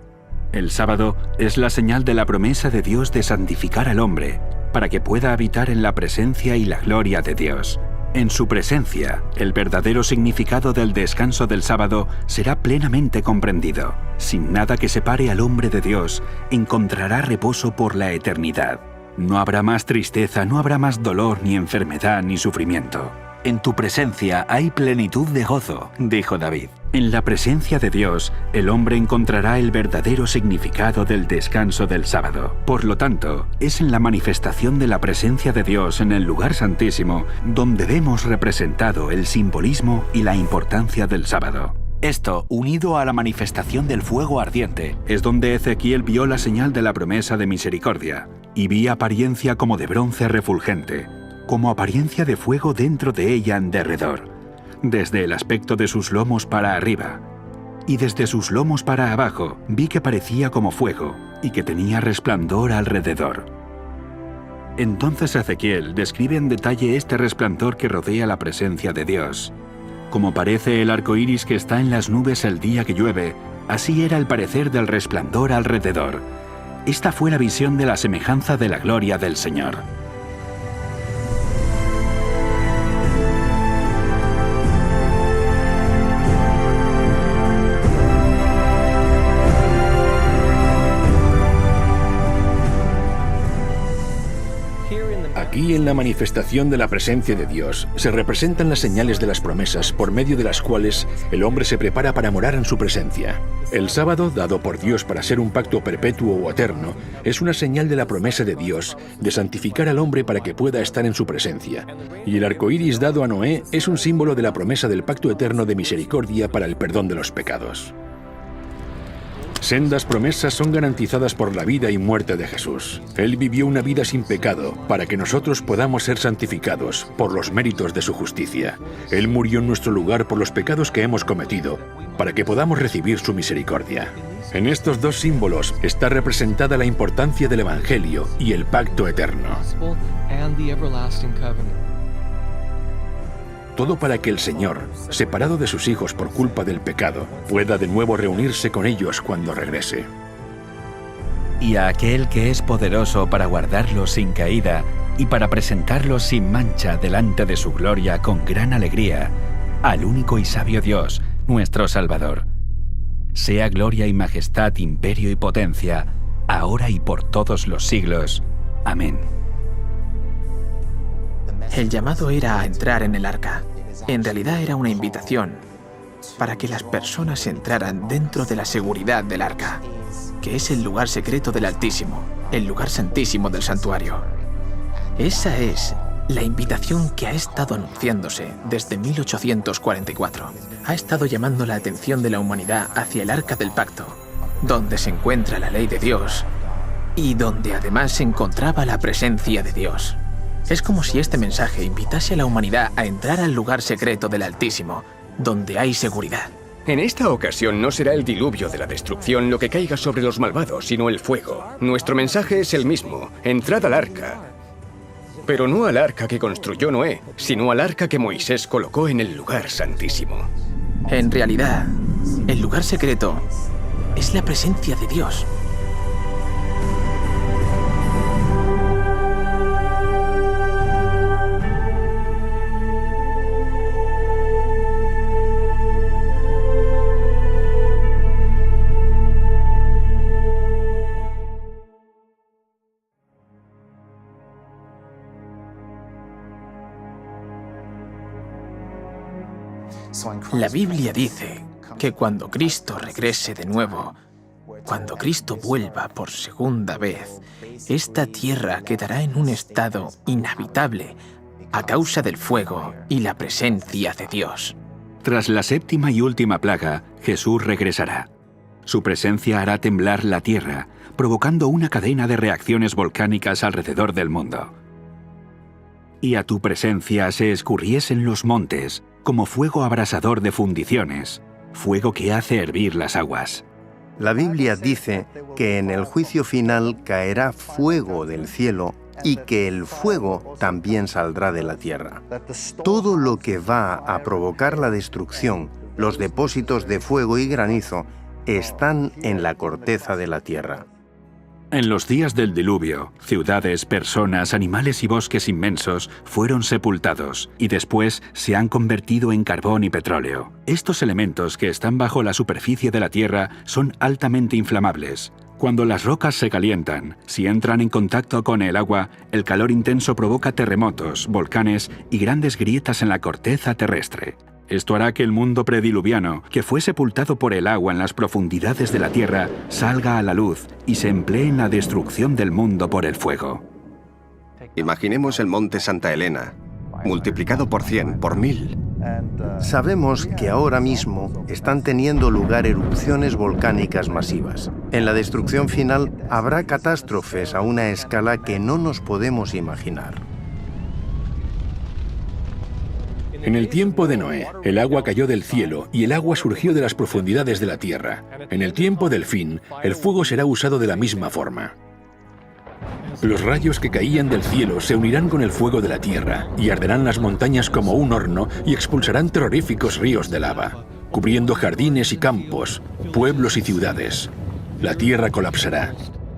El sábado es la señal de la promesa de Dios de santificar al hombre, para que pueda habitar en la presencia y la gloria de Dios. En su presencia, el verdadero significado del descanso del sábado será plenamente comprendido. Sin nada que separe al hombre de Dios, encontrará reposo por la eternidad. No habrá más tristeza, no habrá más dolor, ni enfermedad, ni sufrimiento. En tu presencia hay plenitud de gozo, dijo David. En la presencia de Dios, el hombre encontrará el verdadero significado del descanso del sábado. Por lo tanto, es en la manifestación de la presencia de Dios en el lugar santísimo donde vemos representado el simbolismo y la importancia del sábado. Esto, unido a la manifestación del fuego ardiente, es donde Ezequiel vio la señal de la promesa de misericordia, y vi apariencia como de bronce refulgente, como apariencia de fuego dentro de ella en derredor, desde el aspecto de sus lomos para arriba, y desde sus lomos para abajo vi que parecía como fuego, y que tenía resplandor alrededor. Entonces Ezequiel describe en detalle este resplandor que rodea la presencia de Dios. Como parece el arco iris que está en las nubes el día que llueve, así era el parecer del resplandor alrededor. Esta fue la visión de la semejanza de la gloria del Señor. Aquí, en la manifestación de la presencia de Dios, se representan las señales de las promesas por medio de las cuales el hombre se prepara para morar en su presencia. El sábado, dado por Dios para ser un pacto perpetuo o eterno, es una señal de la promesa de Dios de santificar al hombre para que pueda estar en su presencia. Y el arco iris dado a Noé es un símbolo de la promesa del pacto eterno de misericordia para el perdón de los pecados. Sendas promesas son garantizadas por la vida y muerte de Jesús. Él vivió una vida sin pecado para que nosotros podamos ser santificados por los méritos de su justicia. Él murió en nuestro lugar por los pecados que hemos cometido para que podamos recibir su misericordia. En estos dos símbolos está representada la importancia del Evangelio y el pacto eterno. Todo para que el Señor, separado de sus hijos por culpa del pecado, pueda de nuevo reunirse con ellos cuando regrese. Y a aquel que es poderoso para guardarlos sin caída y para presentarlos sin mancha delante de su gloria con gran alegría, al único y sabio Dios, nuestro Salvador. Sea gloria y majestad, imperio y potencia, ahora y por todos los siglos. Amén. El llamado era a entrar en el arca. En realidad era una invitación para que las personas entraran dentro de la seguridad del arca, que es el lugar secreto del Altísimo, el lugar santísimo del santuario. Esa es la invitación que ha estado anunciándose desde 1844. Ha estado llamando la atención de la humanidad hacia el arca del pacto, donde se encuentra la ley de Dios y donde además se encontraba la presencia de Dios. Es como si este mensaje invitase a la humanidad a entrar al lugar secreto del Altísimo, donde hay seguridad. En esta ocasión no será el diluvio de la destrucción lo que caiga sobre los malvados, sino el fuego. Nuestro mensaje es el mismo: entrad al arca. Pero no al arca que construyó Noé, sino al arca que Moisés colocó en el lugar santísimo. En realidad, el lugar secreto es la presencia de Dios. La Biblia dice que cuando Cristo regrese de nuevo, cuando Cristo vuelva por segunda vez, esta tierra quedará en un estado inhabitable a causa del fuego y la presencia de Dios. Tras la séptima y última plaga, Jesús regresará. Su presencia hará temblar la tierra, provocando una cadena de reacciones volcánicas alrededor del mundo. Y a tu presencia se escurriesen los montes, como fuego abrasador de fundiciones, fuego que hace hervir las aguas. La Biblia dice que en el juicio final caerá fuego del cielo y que el fuego también saldrá de la tierra. Todo lo que va a provocar la destrucción, los depósitos de fuego y granizo, están en la corteza de la tierra. En los días del diluvio, ciudades, personas, animales y bosques inmensos fueron sepultados y después se han convertido en carbón y petróleo. Estos elementos que están bajo la superficie de la Tierra son altamente inflamables. Cuando las rocas se calientan, si entran en contacto con el agua, el calor intenso provoca terremotos, volcanes y grandes grietas en la corteza terrestre. Esto hará que el mundo prediluviano, que fue sepultado por el agua en las profundidades de la tierra, salga a la luz y se emplee en la destrucción del mundo por el fuego. Imaginemos el monte Santa Elena, multiplicado por 100, por 1000. Sabemos que ahora mismo están teniendo lugar erupciones volcánicas masivas. En la destrucción final habrá catástrofes a una escala que no nos podemos imaginar. En el tiempo de Noé, el agua cayó del cielo y el agua surgió de las profundidades de la tierra. En el tiempo del fin, el fuego será usado de la misma forma. Los rayos que caían del cielo se unirán con el fuego de la tierra y arderán las montañas como un horno y expulsarán terroríficos ríos de lava, cubriendo jardines y campos, pueblos y ciudades. La tierra colapsará.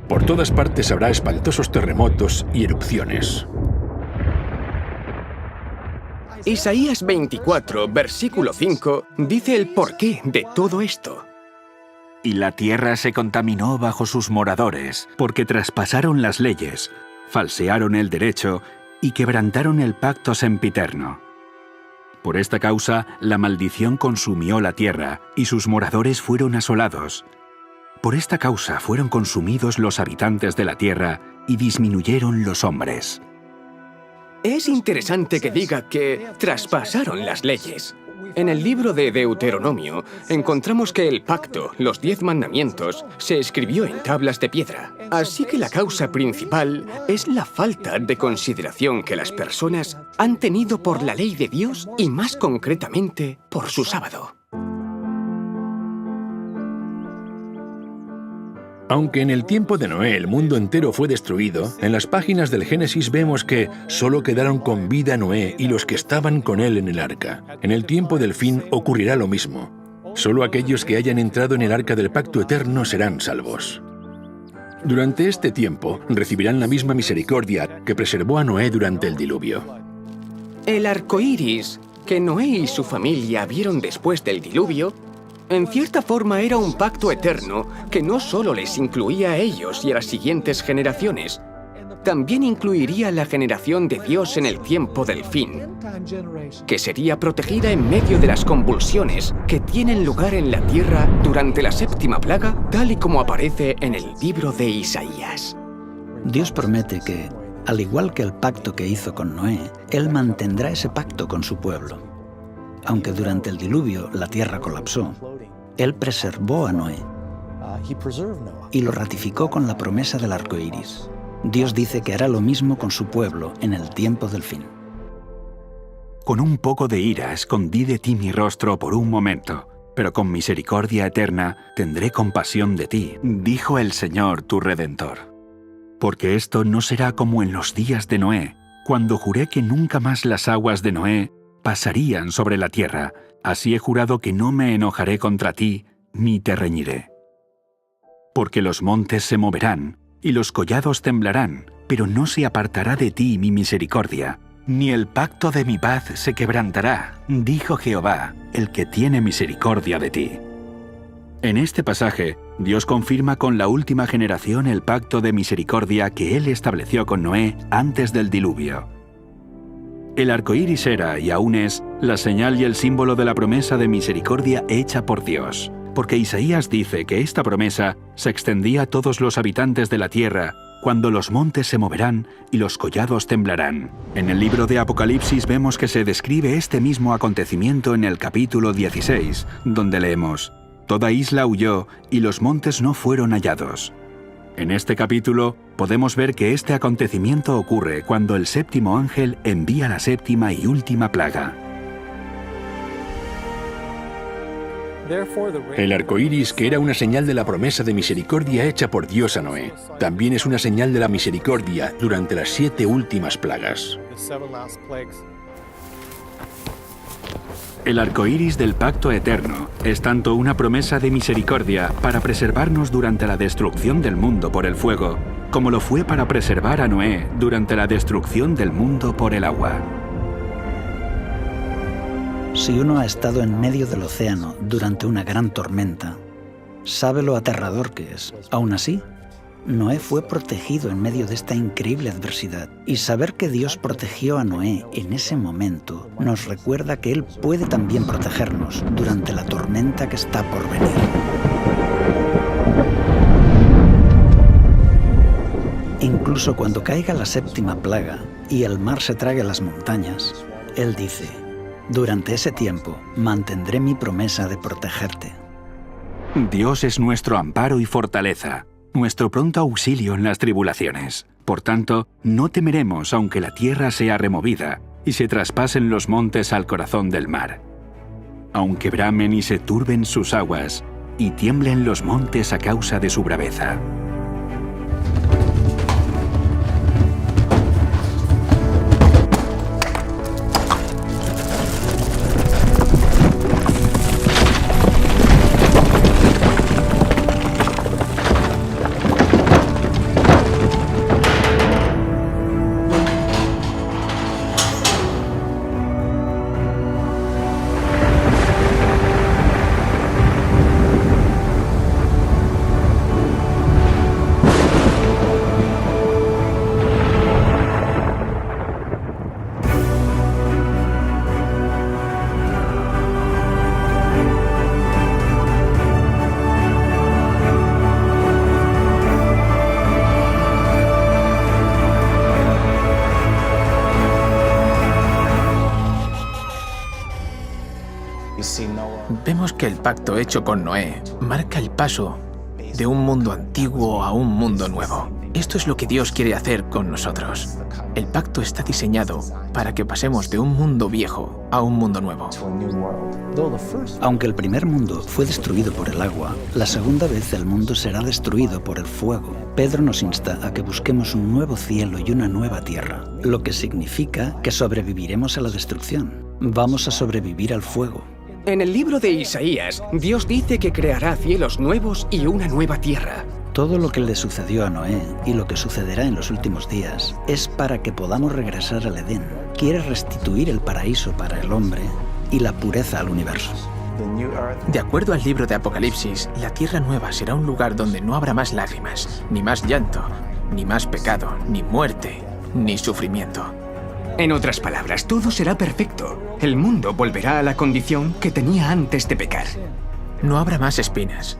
Por todas partes habrá espantosos terremotos y erupciones. Isaías 24, versículo 5, dice el porqué de todo esto. Y la tierra se contaminó bajo sus moradores, porque traspasaron las leyes, falsearon el derecho y quebrantaron el pacto sempiterno. Por esta causa, la maldición consumió la tierra, y sus moradores fueron asolados. Por esta causa fueron consumidos los habitantes de la tierra, y disminuyeron los hombres. Es interesante que diga que traspasaron las leyes. En el libro de Deuteronomio encontramos que el pacto, los 10 mandamientos, se escribió en tablas de piedra. Así que la causa principal es la falta de consideración que las personas han tenido por la ley de Dios y más concretamente por su sábado. Aunque en el tiempo de Noé el mundo entero fue destruido, en las páginas del Génesis vemos que solo quedaron con vida Noé y los que estaban con él en el arca. En el tiempo del fin ocurrirá lo mismo. Solo aquellos que hayan entrado en el arca del pacto eterno serán salvos. Durante este tiempo recibirán la misma misericordia que preservó a Noé durante el diluvio. El arco iris que Noé y su familia vieron después del diluvio, en cierta forma era un pacto eterno que no solo les incluía a ellos y a las siguientes generaciones, también incluiría a la generación de Dios en el tiempo del fin, que sería protegida en medio de las convulsiones que tienen lugar en la tierra durante la 7ª plaga, tal y como aparece en el libro de Isaías. Dios promete que, al igual que el pacto que hizo con Noé, Él mantendrá ese pacto con su pueblo. Aunque durante el diluvio la tierra colapsó, Él preservó a Noé y lo ratificó con la promesa del arco iris. Dios dice que hará lo mismo con su pueblo en el tiempo del fin. Con un poco de ira escondí de ti mi rostro por un momento, pero con misericordia eterna tendré compasión de ti, dijo el Señor tu Redentor. Porque esto no será como en los días de Noé, cuando juré que nunca más las aguas de Noé pasarían sobre la tierra. Así he jurado que no me enojaré contra ti, ni te reñiré. Porque los montes se moverán, y los collados temblarán, pero no se apartará de ti mi misericordia, ni el pacto de mi paz se quebrantará, dijo Jehová, el que tiene misericordia de ti. En este pasaje, Dios confirma con la última generación el pacto de misericordia que Él estableció con Noé antes del diluvio. El arco iris era, y aún es, la señal y el símbolo de la promesa de misericordia hecha por Dios, porque Isaías dice que esta promesa se extendía a todos los habitantes de la tierra, cuando los montes se moverán y los collados temblarán. En el libro de Apocalipsis vemos que se describe este mismo acontecimiento en el capítulo 16, donde leemos: «Toda isla huyó y los montes no fueron hallados». En este capítulo podemos ver que este acontecimiento ocurre cuando el 7º ángel envía la 7ª y última plaga. El arco iris, que era una señal de la promesa de misericordia hecha por Dios a Noé, también es una señal de la misericordia durante las 7 últimas plagas. El arco iris del pacto eterno es tanto una promesa de misericordia para preservarnos durante la destrucción del mundo por el fuego, como lo fue para preservar a Noé durante la destrucción del mundo por el agua. Si uno ha estado en medio del océano durante una gran tormenta, sabe lo aterrador que es. Aún así, Noé fue protegido en medio de esta increíble adversidad. Y saber que Dios protegió a Noé en ese momento nos recuerda que Él puede también protegernos durante la tormenta que está por venir. Incluso cuando caiga la 7ª plaga y el mar se trague las montañas, Él dice: «Durante ese tiempo mantendré mi promesa de protegerte». Dios es nuestro amparo y fortaleza, nuestro pronto auxilio en las tribulaciones. Por tanto, no temeremos aunque la tierra sea removida y se traspasen los montes al corazón del mar. Aunque bramen y se turben sus aguas, y tiemblen los montes a causa de su braveza. Vemos que el pacto hecho con Noé marca el paso de un mundo antiguo a un mundo nuevo. Esto es lo que Dios quiere hacer con nosotros. El pacto está diseñado para que pasemos de un mundo viejo a un mundo nuevo. Aunque el primer mundo fue destruido por el agua, la segunda vez el mundo será destruido por el fuego. Pedro nos insta a que busquemos un nuevo cielo y una nueva tierra, lo que significa que sobreviviremos a la destrucción. Vamos a sobrevivir al fuego. En el libro de Isaías, Dios dice que creará cielos nuevos y una nueva tierra. Todo lo que le sucedió a Noé y lo que sucederá en los últimos días es para que podamos regresar al Edén. Quiere restituir el paraíso para el hombre y la pureza al universo. De acuerdo al libro de Apocalipsis, la tierra nueva será un lugar donde no habrá más lágrimas, ni más llanto, ni más pecado, ni muerte, ni sufrimiento. En otras palabras, todo será perfecto. El mundo volverá a la condición que tenía antes de pecar. No habrá más espinas,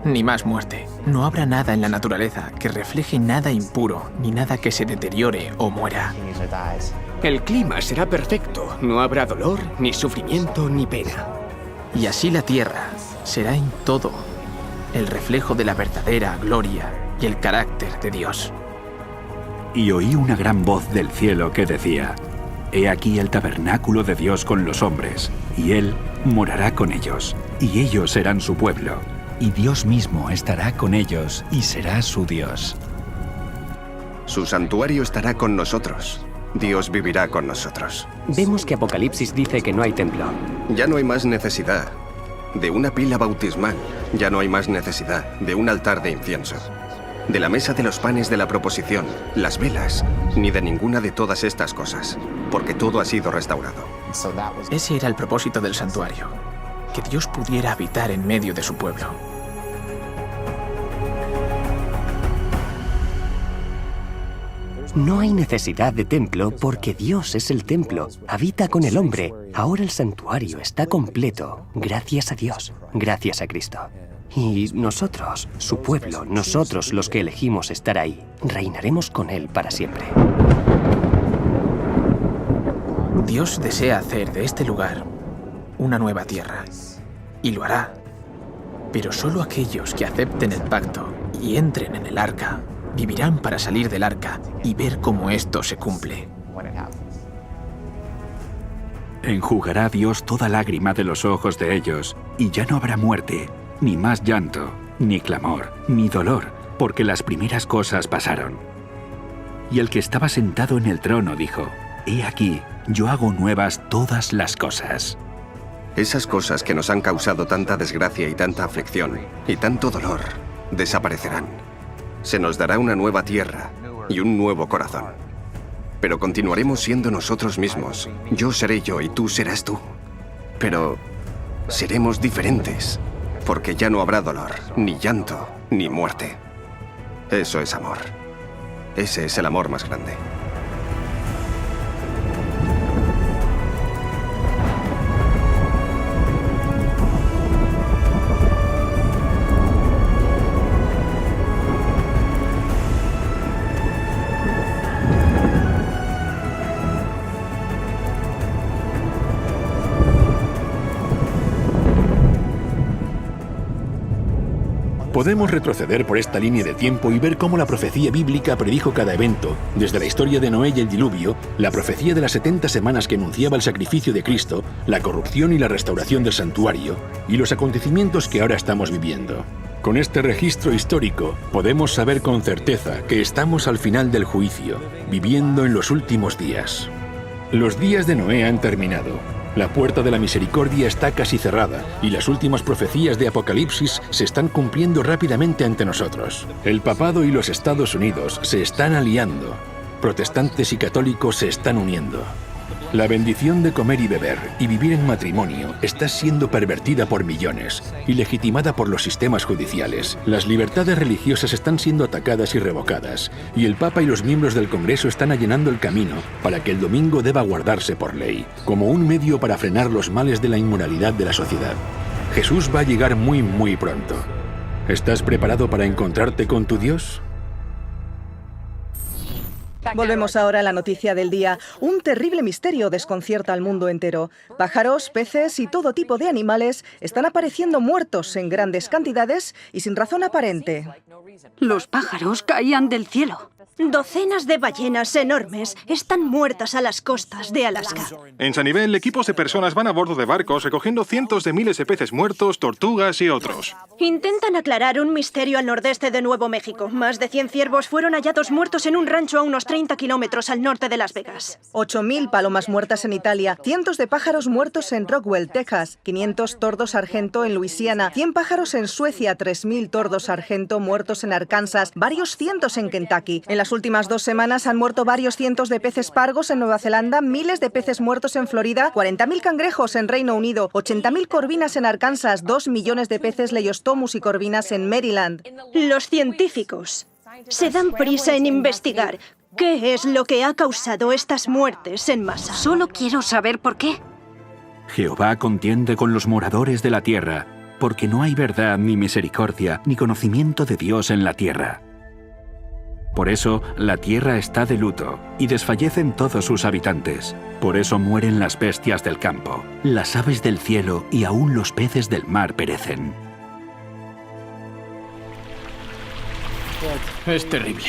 ni más muerte. No habrá nada en la naturaleza que refleje nada impuro, ni nada que se deteriore o muera. El clima será perfecto. No habrá dolor, ni sufrimiento, ni pena. Y así la tierra será en todo el reflejo de la verdadera gloria y el carácter de Dios. Y oí una gran voz del cielo que decía: He aquí el tabernáculo de Dios con los hombres, y Él morará con ellos, y ellos serán su pueblo, y Dios mismo estará con ellos y será su Dios. Su santuario estará con nosotros. Dios vivirá con nosotros. Vemos que Apocalipsis dice que no hay templo. Ya no hay más necesidad de una pila bautismal. Ya no hay más necesidad de un altar de incienso, de la mesa de los panes de la proposición, las velas, ni de ninguna de todas estas cosas, porque todo ha sido restaurado. Ese era el propósito del santuario, que Dios pudiera habitar en medio de su pueblo. No hay necesidad de templo porque Dios es el templo, habita con el hombre. Ahora el santuario está completo, gracias a Dios, gracias a Cristo. Y nosotros, su pueblo, nosotros los que elegimos estar ahí, reinaremos con Él para siempre. Dios desea hacer de este lugar una nueva tierra, y lo hará. Pero solo aquellos que acepten el pacto y entren en el arca vivirán para salir del arca y ver cómo esto se cumple. Enjugará Dios toda lágrima de los ojos de ellos, y ya no habrá muerte, ni más llanto, ni clamor, ni dolor, porque las primeras cosas pasaron. Y el que estaba sentado en el trono dijo: He aquí, yo hago nuevas todas las cosas. Esas cosas que nos han causado tanta desgracia y tanta aflicción y tanto dolor desaparecerán. Se nos dará una nueva tierra y un nuevo corazón. Pero continuaremos siendo nosotros mismos. Yo seré yo y tú serás tú. Pero seremos diferentes, porque ya no habrá dolor, ni llanto, ni muerte. Eso es amor. Ese es el amor más grande. Podemos retroceder por esta línea de tiempo y ver cómo la profecía bíblica predijo cada evento, desde la historia de Noé y el diluvio, la profecía de las 70 semanas que anunciaba el sacrificio de Cristo, la corrupción y la restauración del santuario, y los acontecimientos que ahora estamos viviendo. Con este registro histórico, podemos saber con certeza que estamos al final del juicio, viviendo en los últimos días. Los días de Noé han terminado. La puerta de la misericordia está casi cerrada y las últimas profecías de Apocalipsis se están cumpliendo rápidamente ante nosotros. El papado y los Estados Unidos se están aliando. Protestantes y católicos se están uniendo. La bendición de comer y beber y vivir en matrimonio está siendo pervertida por millones y legitimada por los sistemas judiciales. Las libertades religiosas están siendo atacadas y revocadas, y el Papa y los miembros del Congreso están allanando el camino para que el domingo deba guardarse por ley, como un medio para frenar los males de la inmoralidad de la sociedad. Jesús va a llegar muy, muy pronto. ¿Estás preparado para encontrarte con tu Dios? Volvemos ahora a la noticia del día. Un terrible misterio desconcierta al mundo entero. Pájaros, peces y todo tipo de animales están apareciendo muertos en grandes cantidades y sin razón aparente. Los pájaros caían del cielo. Docenas de ballenas enormes están muertas a las costas de Alaska. En Sanibel, equipos de personas van a bordo de barcos recogiendo cientos de miles de peces muertos, tortugas y otros. Intentan aclarar un misterio al nordeste de Nuevo México. Más de 100 ciervos fueron hallados muertos en un rancho a unos 30 kilómetros al norte de Las Vegas. 8.000 palomas muertas en Italia, cientos de pájaros muertos en Rockwell, Texas, 500 tordos sargento en Luisiana, 100 pájaros en Suecia, 3.000 tordos sargento muertos en Arkansas, varios cientos en Kentucky. En las últimas 2 semanas han muerto varios cientos de peces pargos en Nueva Zelanda, miles de peces muertos en Florida, 40.000 cangrejos en Reino Unido, 80.000 corvinas en Arkansas, 2 millones de peces Leiostomus y corvinas en Maryland. Los científicos se dan prisa en investigar qué es lo que ha causado estas muertes en masa. Solo quiero saber por qué. Jehová contiende con los moradores de la tierra, porque no hay verdad ni misericordia ni conocimiento de Dios en la tierra. Por eso la tierra está de luto y desfallecen todos sus habitantes. Por eso mueren las bestias del campo, las aves del cielo y aún los peces del mar perecen. Es terrible.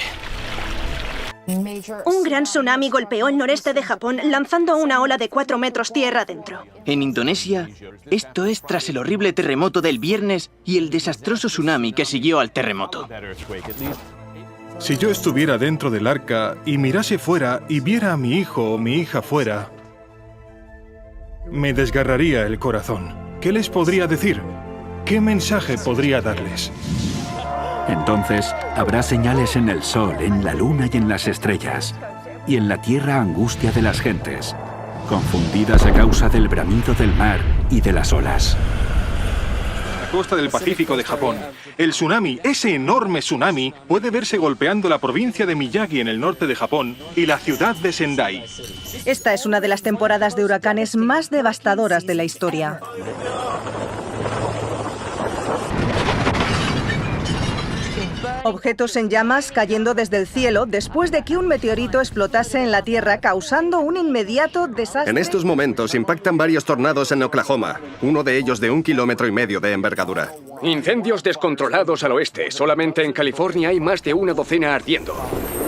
Un gran tsunami golpeó el noreste de Japón, lanzando una ola de 4 metros tierra adentro. En Indonesia, esto es tras el horrible terremoto del viernes y el desastroso tsunami que siguió al terremoto. Si yo estuviera dentro del arca y mirase fuera y viera a mi hijo o mi hija fuera, me desgarraría el corazón. ¿Qué les podría decir? ¿Qué mensaje podría darles? Entonces habrá señales en el sol, en la luna y en las estrellas, y en la tierra angustia de las gentes, confundidas a causa del bramido del mar y de las olas. Costa del Pacífico de Japón. El tsunami, ese enorme tsunami, puede verse golpeando la provincia de Miyagi en el norte de Japón y la ciudad de Sendai. Esta es una de las temporadas de huracanes más devastadoras de la historia. Objetos en llamas cayendo desde el cielo después de que un meteorito explotase en la Tierra, causando un inmediato desastre. En estos momentos impactan varios tornados en Oklahoma, uno de ellos de 1,5 kilómetros de envergadura. Incendios descontrolados al oeste. Solamente en California hay más de una docena ardiendo.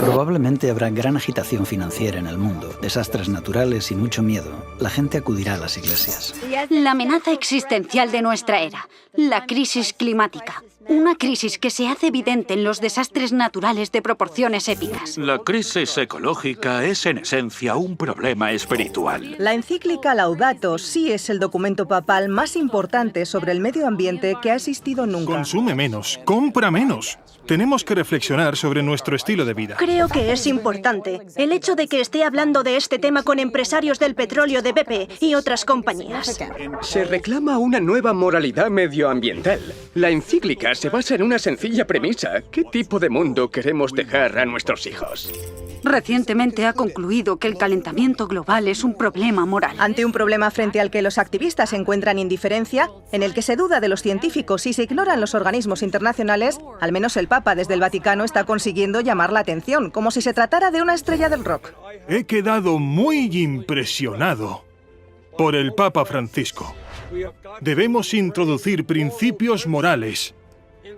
Probablemente habrá gran agitación financiera en el mundo, desastres naturales y mucho miedo. La gente acudirá a las iglesias. La amenaza existencial de nuestra era, la crisis climática. Una crisis que se hace evidente en los desastres naturales de proporciones épicas. La crisis ecológica es en esencia un problema espiritual. La encíclica Laudato Si es el documento papal más importante sobre el medio ambiente que ha existido nunca. Consume menos, compra menos. Tenemos que reflexionar sobre nuestro estilo de vida. Creo que es importante el hecho de que esté hablando de este tema con empresarios del petróleo de BP y otras compañías. Se reclama una nueva moralidad medioambiental. La encíclica se basa en una sencilla premisa. ¿Qué tipo de mundo queremos dejar a nuestros hijos? Recientemente ha concluido que el calentamiento global es un problema moral. Ante un problema frente al que los activistas encuentran indiferencia, en el que se duda de los científicos y se ignoran los organismos internacionales, al menos el Papa desde el Vaticano está consiguiendo llamar la atención, como si se tratara de una estrella del rock. He quedado muy impresionado por el Papa Francisco. Debemos introducir principios morales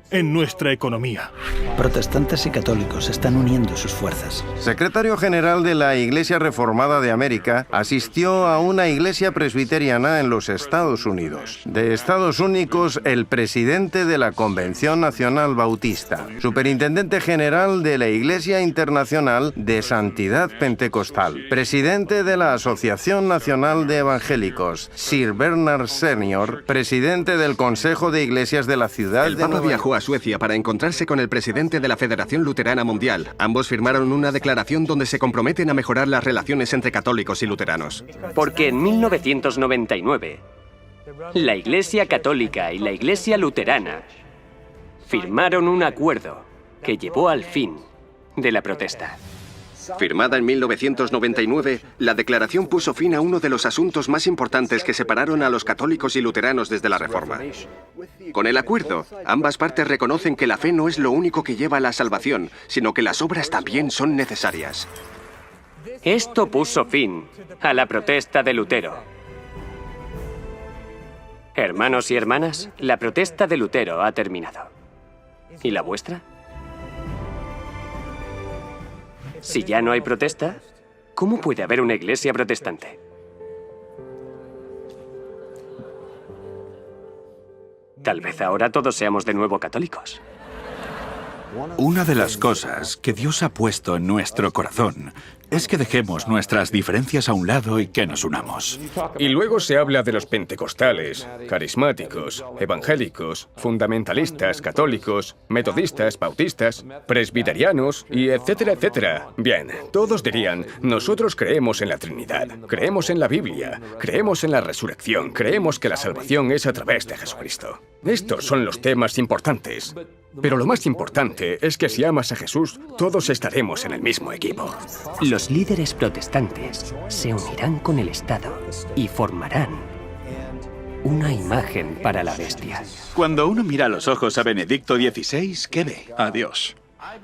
en nuestra economía. Protestantes y católicos están uniendo sus fuerzas. Secretario General de la Iglesia Reformada de América asistió a una iglesia presbiteriana en los Estados Unidos. De Estados Únicos, el presidente de la Convención Nacional Bautista, superintendente general de la Iglesia Internacional de Santidad Pentecostal, presidente de la Asociación Nacional de Evangélicos, Sir Bernard Senior, presidente del Consejo de Iglesias de la ciudad de Nueva York. Viajó a Suecia para encontrarse con el presidente de la Federación Luterana Mundial. Ambos firmaron una declaración donde se comprometen a mejorar las relaciones entre católicos y luteranos. Porque en 1999, la Iglesia Católica y la Iglesia Luterana firmaron un acuerdo que llevó al fin de la protesta. Firmada en 1999, la declaración puso fin a uno de los asuntos más importantes que separaron a los católicos y luteranos desde la Reforma. Con el acuerdo, ambas partes reconocen que la fe no es lo único que lleva a la salvación, sino que las obras también son necesarias. Esto puso fin a la protesta de Lutero. Hermanos y hermanas, la protesta de Lutero ha terminado. ¿Y la vuestra? Si ya no hay protesta, ¿cómo puede haber una iglesia protestante? Tal vez ahora todos seamos de nuevo católicos. Una de las cosas que Dios ha puesto en nuestro corazón es que dejemos nuestras diferencias a un lado y que nos unamos. Y luego se habla de los pentecostales, carismáticos, evangélicos, fundamentalistas, católicos, metodistas, bautistas, presbiterianos y etcétera, etcétera. Bien, todos dirían, nosotros creemos en la Trinidad, creemos en la Biblia, creemos en la resurrección, creemos que la salvación es a través de Jesucristo. Estos son los temas importantes. Pero lo más importante es que si amas a Jesús, todos estaremos en el mismo equipo. Los líderes protestantes se unirán con el Estado y formarán una imagen para la bestia. Cuando uno mira a los ojos a Benedicto XVI, ¿qué ve? A Dios.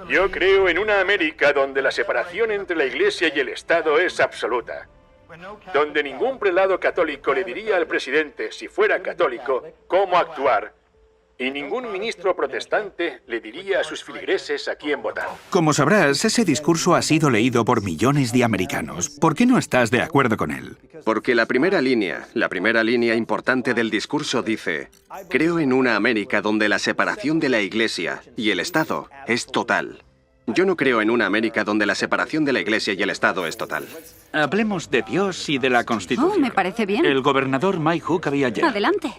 Yo creo en una América donde la separación entre la Iglesia y el Estado es absoluta. Donde ningún prelado católico le diría al presidente, si fuera católico, cómo actuar. Y ningún ministro protestante le diría a sus feligreses a quién votar. Como sabrás, ese discurso ha sido leído por millones de americanos. ¿Por qué no estás de acuerdo con él? Porque la primera línea importante del discurso dice: creo en una América donde la separación de la Iglesia y el Estado es total. Yo no creo en una América donde la separación de la Iglesia y el Estado es total. Hablemos de Dios y de la Constitución. Oh, me parece bien. El gobernador Mike Hook había ayer. Adelante.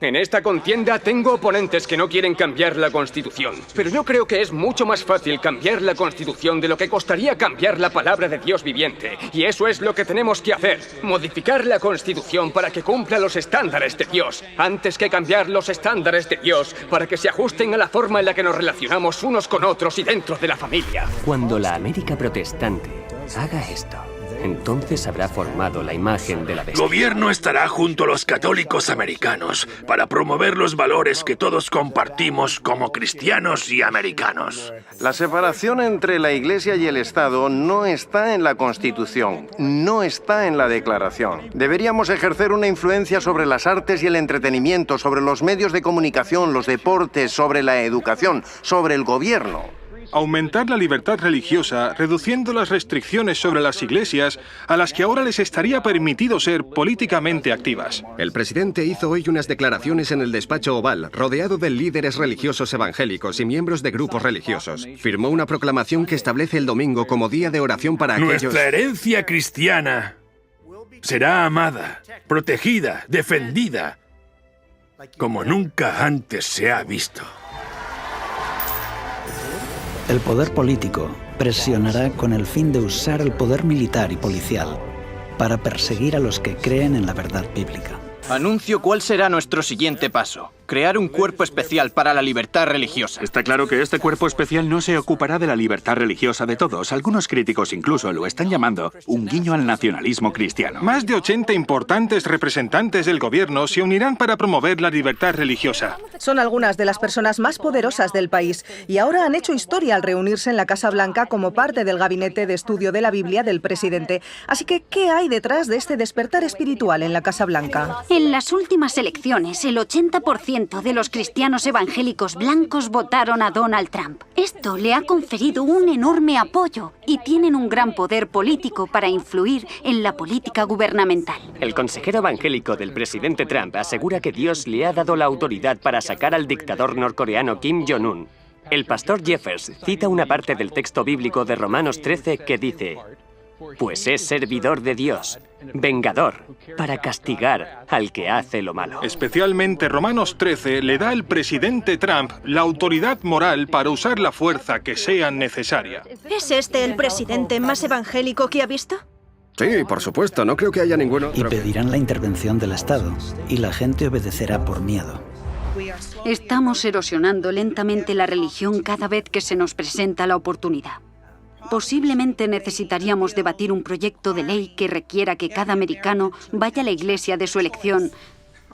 En esta contienda tengo oponentes que no quieren cambiar la Constitución, pero yo creo que es mucho más fácil cambiar la Constitución de lo que costaría cambiar la palabra de Dios viviente. Y eso es lo que tenemos que hacer, modificar la Constitución para que cumpla los estándares de Dios, antes que cambiar los estándares de Dios para que se ajusten a la forma en la que nos relacionamos unos con otros y dentro de la familia. Cuando la América protestante haga esto, entonces habrá formado la imagen de la El bestia. gobierno estará junto a los católicos americanos para promover los valores que todos compartimos como cristianos y americanos. La separación entre la Iglesia y el Estado no está en la Constitución, no está en la Declaración. Deberíamos ejercer una influencia sobre las artes y el entretenimiento, sobre los medios de comunicación, los deportes, sobre la educación, sobre el gobierno. Aumentar la libertad religiosa, reduciendo las restricciones sobre las iglesias a las que ahora les estaría permitido ser políticamente activas. El presidente hizo hoy unas declaraciones en el despacho oval, rodeado de líderes religiosos evangélicos y miembros de grupos religiosos. Firmó una proclamación que establece el domingo como día de oración para aquellos... Nuestra herencia cristiana será amada, protegida, defendida, como nunca antes se ha visto. El poder político presionará con el fin de usar el poder militar y policial para perseguir a los que creen en la verdad bíblica. Anuncio cuál será nuestro siguiente paso. Crear un cuerpo especial para la libertad religiosa. Está claro que este cuerpo especial no se ocupará de la libertad religiosa de todos. Algunos críticos incluso lo están llamando un guiño al nacionalismo cristiano. Más de 80 importantes representantes del gobierno se unirán para promover la libertad religiosa. Son algunas de las personas más poderosas del país y ahora han hecho historia al reunirse en la Casa Blanca como parte del gabinete de estudio de la Biblia del presidente. Así que, ¿qué hay detrás de este despertar espiritual en la Casa Blanca? En las últimas elecciones, el 80% de los cristianos evangélicos blancos votaron a Donald Trump. Esto le ha conferido un enorme apoyo y tienen un gran poder político para influir en la política gubernamental. El consejero evangélico del presidente Trump asegura que Dios le ha dado la autoridad para sacar al dictador norcoreano Kim Jong-un. El pastor Jeffers cita una parte del texto bíblico de Romanos 13 que dice: pues es servidor de Dios, vengador, para castigar al que hace lo malo. Especialmente Romanos 13 le da al presidente Trump la autoridad moral para usar la fuerza que sea necesaria. ¿Es este el presidente más evangélico que ha visto? Sí, por supuesto, no creo que haya ningún otro. Y pedirán la intervención del Estado, y la gente obedecerá por miedo. Estamos erosionando lentamente la religión cada vez que se nos presenta la oportunidad. Posiblemente necesitaríamos debatir un proyecto de ley que requiera que cada americano vaya a la iglesia de su elección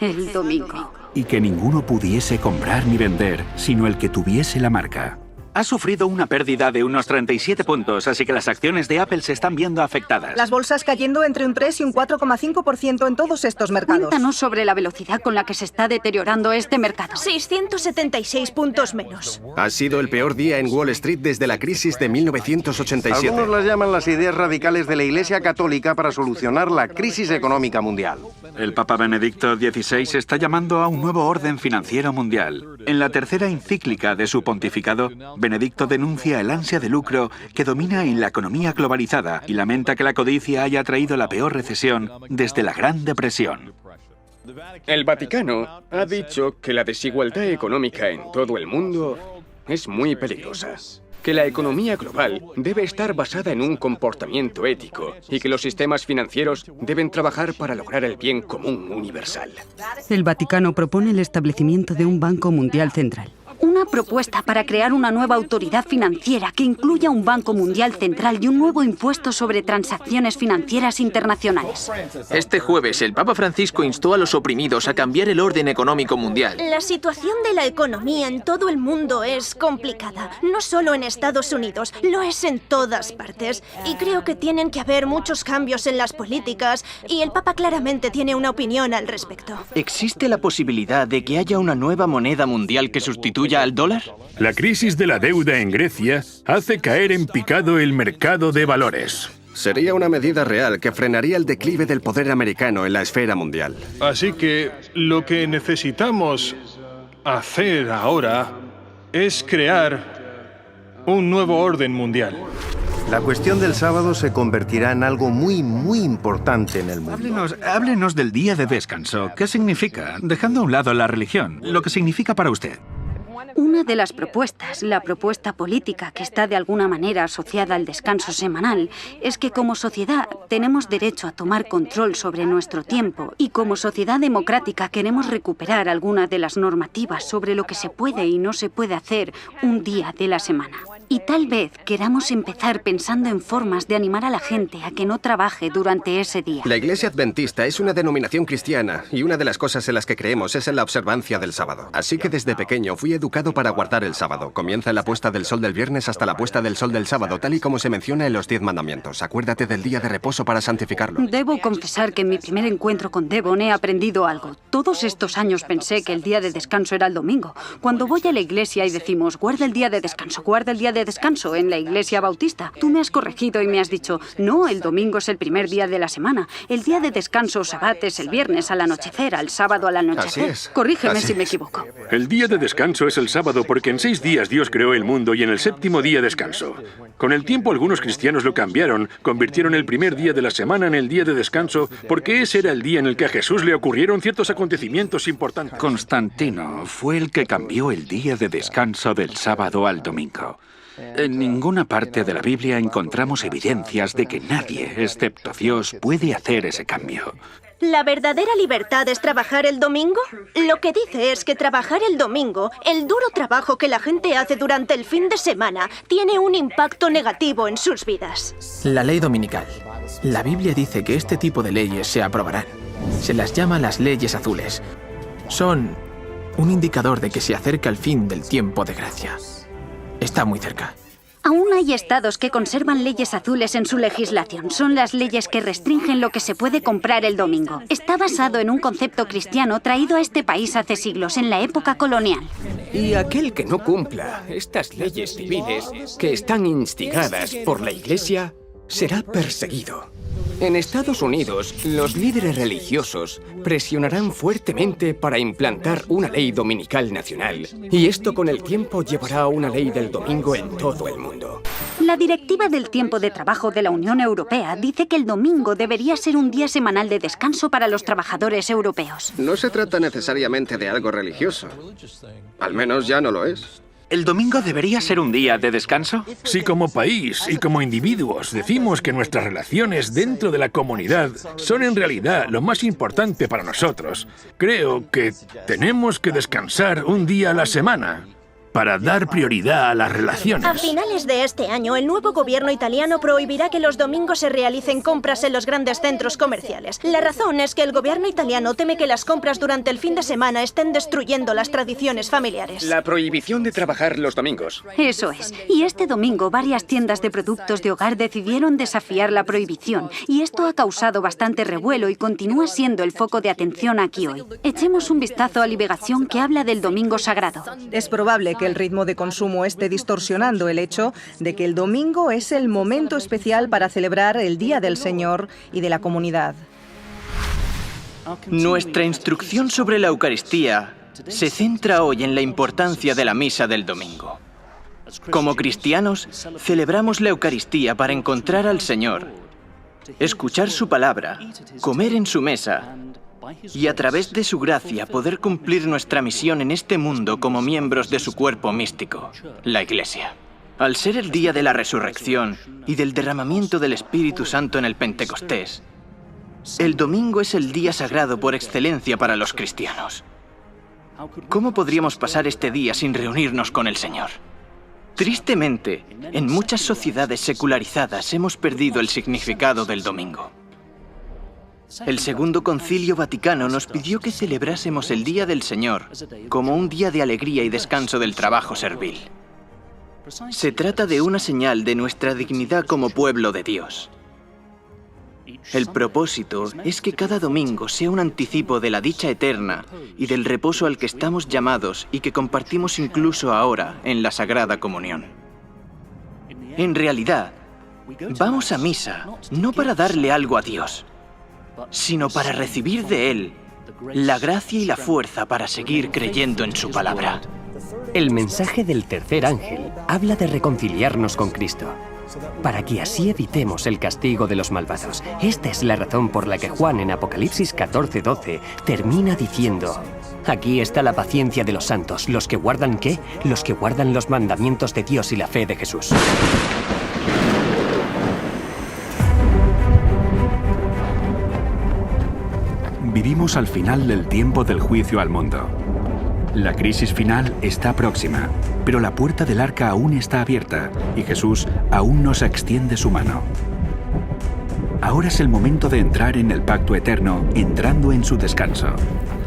el domingo. Y que ninguno pudiese comprar ni vender, sino el que tuviese la marca. ha sufrido una pérdida de unos 37 puntos, así que las acciones de Apple se están viendo afectadas. Las bolsas cayendo entre un 3 y un 4,5% en todos estos mercados. Cuéntanos sobre la velocidad con la que se está deteriorando este mercado. 676 puntos menos. Ha sido el peor día en Wall Street desde la crisis de 1987. Algunos las llaman las ideas radicales de la Iglesia Católica para solucionar la crisis económica mundial. El Papa Benedicto XVI está llamando a un nuevo orden financiero mundial. En la tercera encíclica de su pontificado, Benedicto denuncia el ansia de lucro que domina en la economía globalizada y lamenta que la codicia haya traído la peor recesión desde la Gran Depresión. El Vaticano ha dicho que la desigualdad económica en todo el mundo es muy peligrosa. Que la economía global debe estar basada en un comportamiento ético y que los sistemas financieros deben trabajar para lograr el bien común universal. El Vaticano propone el establecimiento de un Banco Mundial Central. Una propuesta para crear una nueva autoridad financiera que incluya un Banco Mundial Central y un nuevo impuesto sobre transacciones financieras internacionales. Este jueves, el Papa Francisco instó a los oprimidos a cambiar el orden económico mundial. La situación de la economía en todo el mundo es complicada. No solo en Estados Unidos, lo es en todas partes. Y creo que tienen que haber muchos cambios en las políticas y el Papa claramente tiene una opinión al respecto. ¿Existe la posibilidad de que haya una nueva moneda mundial que sustituya al dólar? La crisis de la deuda en Grecia hace caer en picado el mercado de valores. Sería una medida real que frenaría el declive del poder americano en la esfera mundial. Así que lo que necesitamos hacer ahora es crear un nuevo orden mundial. La cuestión del sábado se convertirá en algo muy importante en el mundo. Háblenos del día de descanso. ¿Qué significa? Dejando a un lado la religión, lo que significa para usted. Una de las propuestas, la propuesta política que está de alguna manera asociada al descanso semanal, es que como sociedad tenemos derecho a tomar control sobre nuestro tiempo y como sociedad democrática queremos recuperar algunas de las normativas sobre lo que se puede y no se puede hacer un día de la semana. Y tal vez queramos empezar pensando en formas de animar a la gente a que no trabaje durante ese día. La Iglesia Adventista es una denominación cristiana y una de las cosas en las que creemos es en la observancia del sábado. Así que desde pequeño fui educado para guardar el sábado. Comienza la puesta del sol del viernes hasta la puesta del sol del sábado, tal y como se menciona en los 10 mandamientos. Acuérdate del día de reposo para santificarlo. Debo confesar que en mi primer encuentro con Devon he aprendido algo. Todos estos años pensé que el día de descanso era el domingo. Cuando voy a la iglesia y decimos, guarda el día de descanso, guarda el día de descanso en la iglesia bautista, tú me has corregido y me has dicho, no, el domingo es el primer día de la semana. El día de descanso, Sabbat, es el viernes al anochecer, al sábado al anochecer. Así es. Corrígeme si me equivoco. El día de descanso es el sábado porque en 6 días Dios creó el mundo y en el séptimo día descansó. Con el tiempo algunos cristianos lo cambiaron, convirtieron el primer día de la semana en el día de descanso porque ese era el día en el que a Jesús le ocurrieron ciertos acontecimientos importantes. Constantino fue el que cambió el día de descanso del sábado al domingo. En ninguna parte de la Biblia encontramos evidencias de que nadie, excepto Dios, puede hacer ese cambio. ¿La verdadera libertad es trabajar el domingo? Lo que dice es que trabajar el domingo, el duro trabajo que la gente hace durante el fin de semana, tiene un impacto negativo en sus vidas. La ley dominical. La Biblia dice que este tipo de leyes se aprobarán. Se las llama las leyes azules. Son un indicador de que se acerca el fin del tiempo de gracia. Está muy cerca. Aún hay estados que conservan leyes azules en su legislación. Son las leyes que restringen lo que se puede comprar el domingo. Está basado en un concepto cristiano traído a este país hace siglos, en la época colonial. Y aquel que no cumpla estas leyes civiles, que están instigadas por la Iglesia, será perseguido. En Estados Unidos, los líderes religiosos presionarán fuertemente para implantar una ley dominical nacional. Y esto con el tiempo llevará a una ley del domingo en todo el mundo. La Directiva del Tiempo de Trabajo de la Unión Europea dice que el domingo debería ser un día semanal de descanso para los trabajadores europeos. No se trata necesariamente de algo religioso. Al menos ya no lo es. ¿El domingo debería ser un día de descanso? Si como país y como individuos decimos que nuestras relaciones dentro de la comunidad son en realidad lo más importante para nosotros, creo que tenemos que descansar un día a la semana. para dar prioridad a las relaciones. A finales de este año, el nuevo gobierno italiano prohibirá que los domingos se realicen compras en los grandes centros comerciales. La razón es que el gobierno italiano teme que las compras durante el fin de semana estén destruyendo las tradiciones familiares. La prohibición de trabajar los domingos. Eso es. Y este domingo varias tiendas de productos de hogar decidieron desafiar la prohibición. Y esto ha causado bastante revuelo y continúa siendo el foco de atención aquí hoy. Echemos un vistazo a Liberación, que habla del domingo sagrado. Es probable que el ritmo de consumo esté distorsionando el hecho de que el domingo es el momento especial para celebrar el Día del Señor y de la comunidad. Nuestra instrucción sobre la Eucaristía se centra hoy en la importancia de la misa del domingo. Como cristianos, celebramos la Eucaristía para encontrar al Señor, escuchar su palabra, comer en su mesa y a través de su gracia poder cumplir nuestra misión en este mundo como miembros de su cuerpo místico, la Iglesia. Al ser el día de la resurrección y del derramamiento del Espíritu Santo en el Pentecostés, el domingo es el día sagrado por excelencia para los cristianos. ¿Cómo podríamos pasar este día sin reunirnos con el Señor? Tristemente, en muchas sociedades secularizadas hemos perdido el significado del domingo. El Segundo Concilio Vaticano nos pidió que celebrásemos el Día del Señor como un día de alegría y descanso del trabajo servil. Se trata de una señal de nuestra dignidad como pueblo de Dios. El propósito es que cada domingo sea un anticipo de la dicha eterna y del reposo al que estamos llamados y que compartimos incluso ahora en la Sagrada Comunión. En realidad, vamos a misa no para darle algo a Dios, sino para recibir de Él la gracia y la fuerza para seguir creyendo en su palabra. El mensaje del tercer ángel habla de reconciliarnos con Cristo, para que así evitemos el castigo de los malvados. Esta es la razón por la que Juan en Apocalipsis 14:12 termina diciendo: aquí está la paciencia de los santos, los que guardan ¿qué? Los que guardan los mandamientos de Dios y la fe de Jesús. Vivimos al final del tiempo del juicio al mundo. La crisis final está próxima, pero la puerta del arca aún está abierta y Jesús aún nos extiende su mano. Ahora es el momento de entrar en el pacto eterno, entrando en su descanso.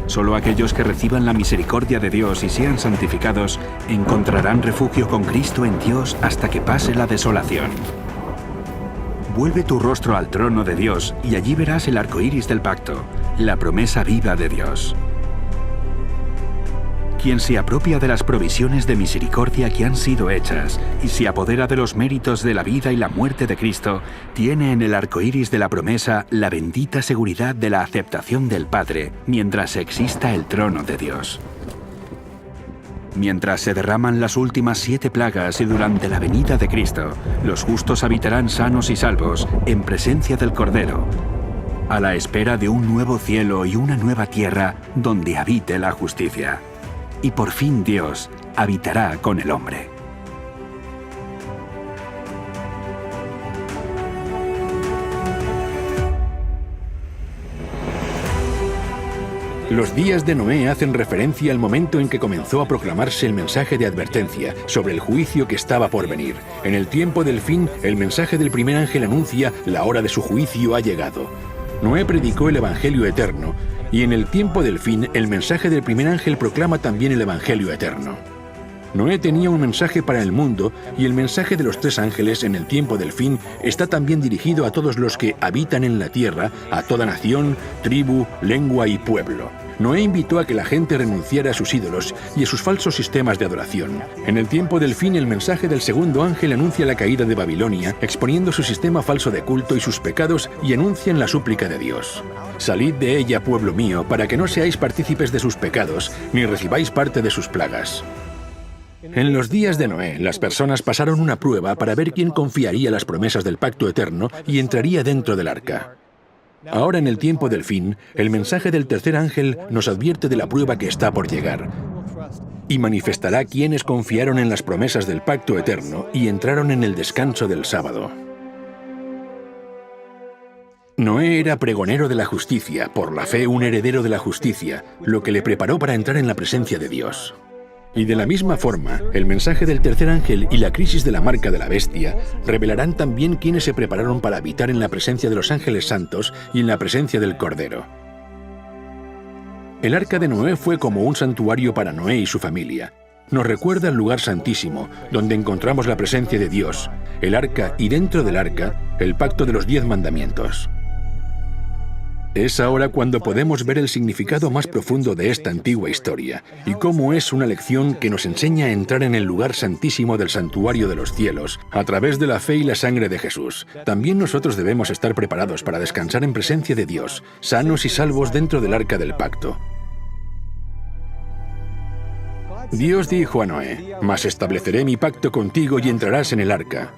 Solo aquellos que reciban la misericordia de Dios y sean santificados encontrarán refugio con Cristo en Dios hasta que pase la desolación. Vuelve tu rostro al trono de Dios y allí verás el arco iris del pacto, la promesa viva de Dios. Quien se apropia de las provisiones de misericordia que han sido hechas y se apodera de los méritos de la vida y la muerte de Cristo, tiene en el arco iris de la promesa la bendita seguridad de la aceptación del Padre mientras exista el trono de Dios. Mientras se derraman las últimas 7 plagas y durante la venida de Cristo, los justos habitarán sanos y salvos en presencia del Cordero, a la espera de un nuevo cielo y una nueva tierra donde habite la justicia. Y por fin Dios habitará con el hombre. Los días de Noé hacen referencia al momento en que comenzó a proclamarse el mensaje de advertencia sobre el juicio que estaba por venir. En el tiempo del fin, el mensaje del primer ángel anuncia: la hora de su juicio ha llegado. Noé predicó el Evangelio eterno, y en el tiempo del fin, el mensaje del primer ángel proclama también el Evangelio eterno. Noé tenía un mensaje para el mundo, y el mensaje de los 3 ángeles en el tiempo del fin está también dirigido a todos los que habitan en la tierra, a toda nación, tribu, lengua y pueblo. Noé invitó a que la gente renunciara a sus ídolos y a sus falsos sistemas de adoración. En el tiempo del fin, el mensaje del segundo ángel anuncia la caída de Babilonia, exponiendo su sistema falso de culto y sus pecados, y anuncian la súplica de Dios. Salid de ella, pueblo mío, para que no seáis partícipes de sus pecados, ni recibáis parte de sus plagas. En los días de Noé, las personas pasaron una prueba para ver quién confiaría las promesas del pacto eterno y entraría dentro del arca. Ahora, en el tiempo del fin, el mensaje del tercer ángel nos advierte de la prueba que está por llegar y manifestará quiénes confiaron en las promesas del pacto eterno y entraron en el descanso del sábado. Noé era pregonero de la justicia, por la fe un heredero de la justicia, lo que le preparó para entrar en la presencia de Dios. Y de la misma forma, el mensaje del tercer ángel y la crisis de la marca de la bestia revelarán también quiénes se prepararon para habitar en la presencia de los ángeles santos y en la presencia del Cordero. El arca de Noé fue como un santuario para Noé y su familia. Nos recuerda el lugar santísimo, donde encontramos la presencia de Dios, el arca y dentro del arca, el pacto de los 10 mandamientos. Es ahora cuando podemos ver el significado más profundo de esta antigua historia y cómo es una lección que nos enseña a entrar en el lugar santísimo del santuario de los cielos a través de la fe y la sangre de Jesús. También nosotros debemos estar preparados para descansar en presencia de Dios, sanos y salvos dentro del arca del pacto. Dios dijo a Noé: «Mas estableceré mi pacto contigo y entrarás en el arca».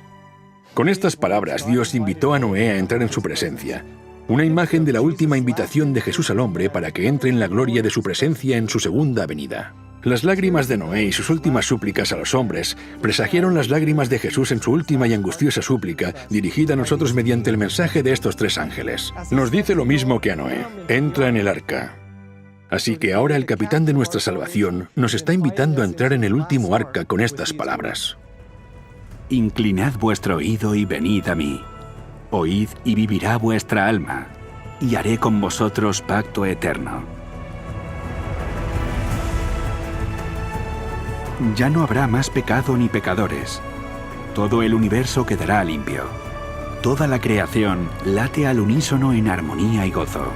Con estas palabras, Dios invitó a Noé a entrar en su presencia. Una imagen de la última invitación de Jesús al hombre para que entre en la gloria de su presencia en su segunda venida. Las lágrimas de Noé y sus últimas súplicas a los hombres presagiaron las lágrimas de Jesús en su última y angustiosa súplica, dirigida a nosotros mediante el mensaje de estos 3 ángeles. Nos dice lo mismo que a Noé: «Entra en el arca». Así que ahora el capitán de nuestra salvación nos está invitando a entrar en el último arca con estas palabras: Inclinad vuestro oído y venid a mí. Oíd y vivirá vuestra alma, y haré con vosotros pacto eterno. Ya no habrá más pecado ni pecadores. Todo el universo quedará limpio. Toda la creación late al unísono en armonía y gozo.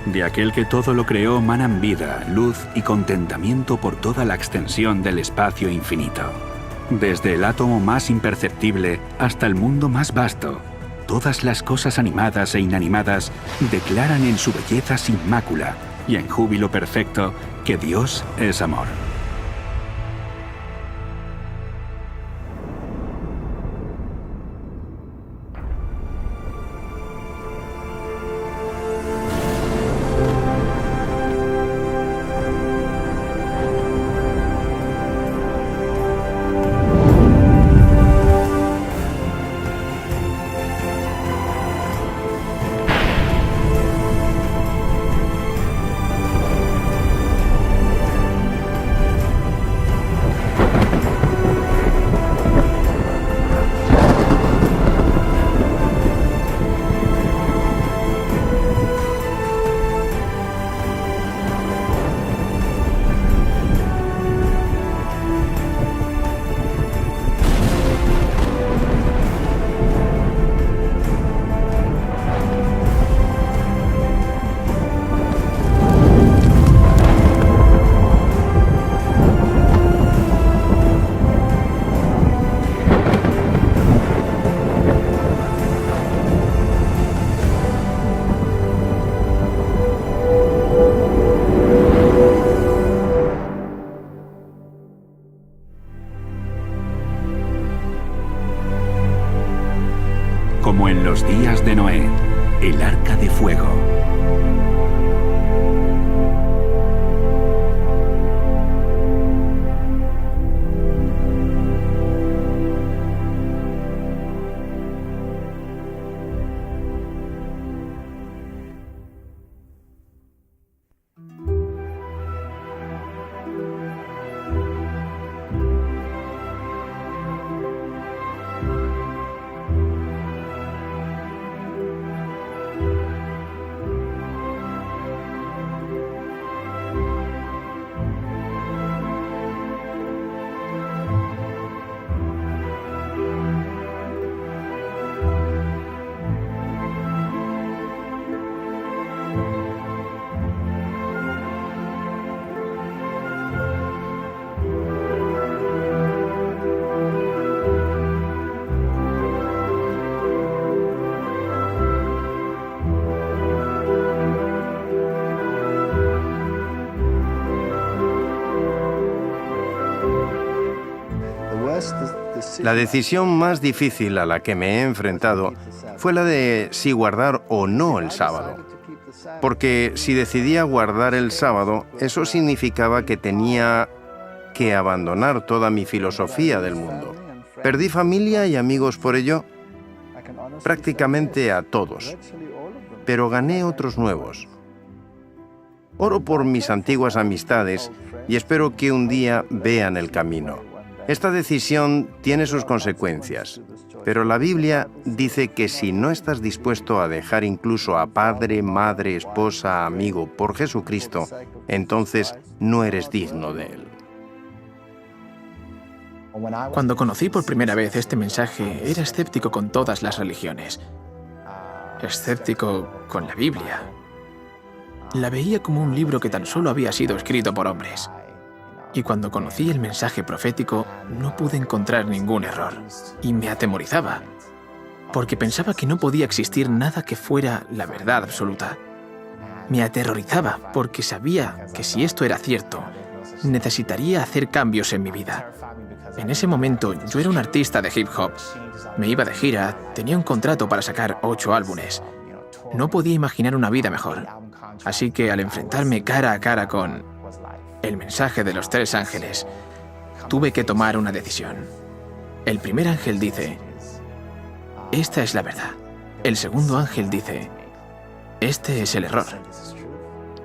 De aquel que todo lo creó manan vida, luz y contentamiento por toda la extensión del espacio infinito. Desde el átomo más imperceptible hasta el mundo más vasto, todas las cosas animadas e inanimadas declaran en su belleza sin mácula y en júbilo perfecto que Dios es amor. Como en los días de Noé, el arca de fuego. La decisión más difícil a la que me he enfrentado fue la de si guardar o no el sábado. Porque si decidía guardar el sábado, eso significaba que tenía que abandonar toda mi filosofía del mundo. Perdí familia y amigos por ello, prácticamente a todos, pero gané otros nuevos. Oro por mis antiguas amistades y espero que un día vean el camino. Esta decisión tiene sus consecuencias, pero la Biblia dice que si no estás dispuesto a dejar incluso a padre, madre, esposa, amigo por Jesucristo, entonces no eres digno de Él. Cuando conocí por primera vez este mensaje, era escéptico con todas las religiones. Escéptico con la Biblia. La veía como un libro que tan solo había sido escrito por hombres. Y cuando conocí el mensaje profético, no pude encontrar ningún error. Y me atemorizaba, porque pensaba que no podía existir nada que fuera la verdad absoluta. Me aterrorizaba, porque sabía que si esto era cierto, necesitaría hacer cambios en mi vida. En ese momento, yo era un artista de hip hop. Me iba de gira, tenía un contrato para sacar 8 álbumes. No podía imaginar una vida mejor. Así que al enfrentarme cara a cara con el mensaje de los 3 ángeles, tuve que tomar una decisión. El primer ángel dice, esta es la verdad. El segundo ángel dice, este es el error.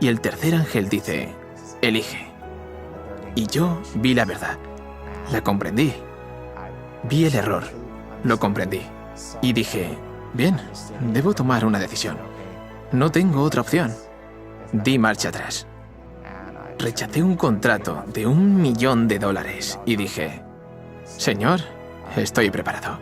Y el tercer ángel dice, elige. Y yo vi la verdad. La comprendí. Vi el error. Lo comprendí. Y dije, bien, debo tomar una decisión. No tengo otra opción. Di marcha atrás. Rechacé un contrato de $1 millón y dije, Señor, estoy preparado.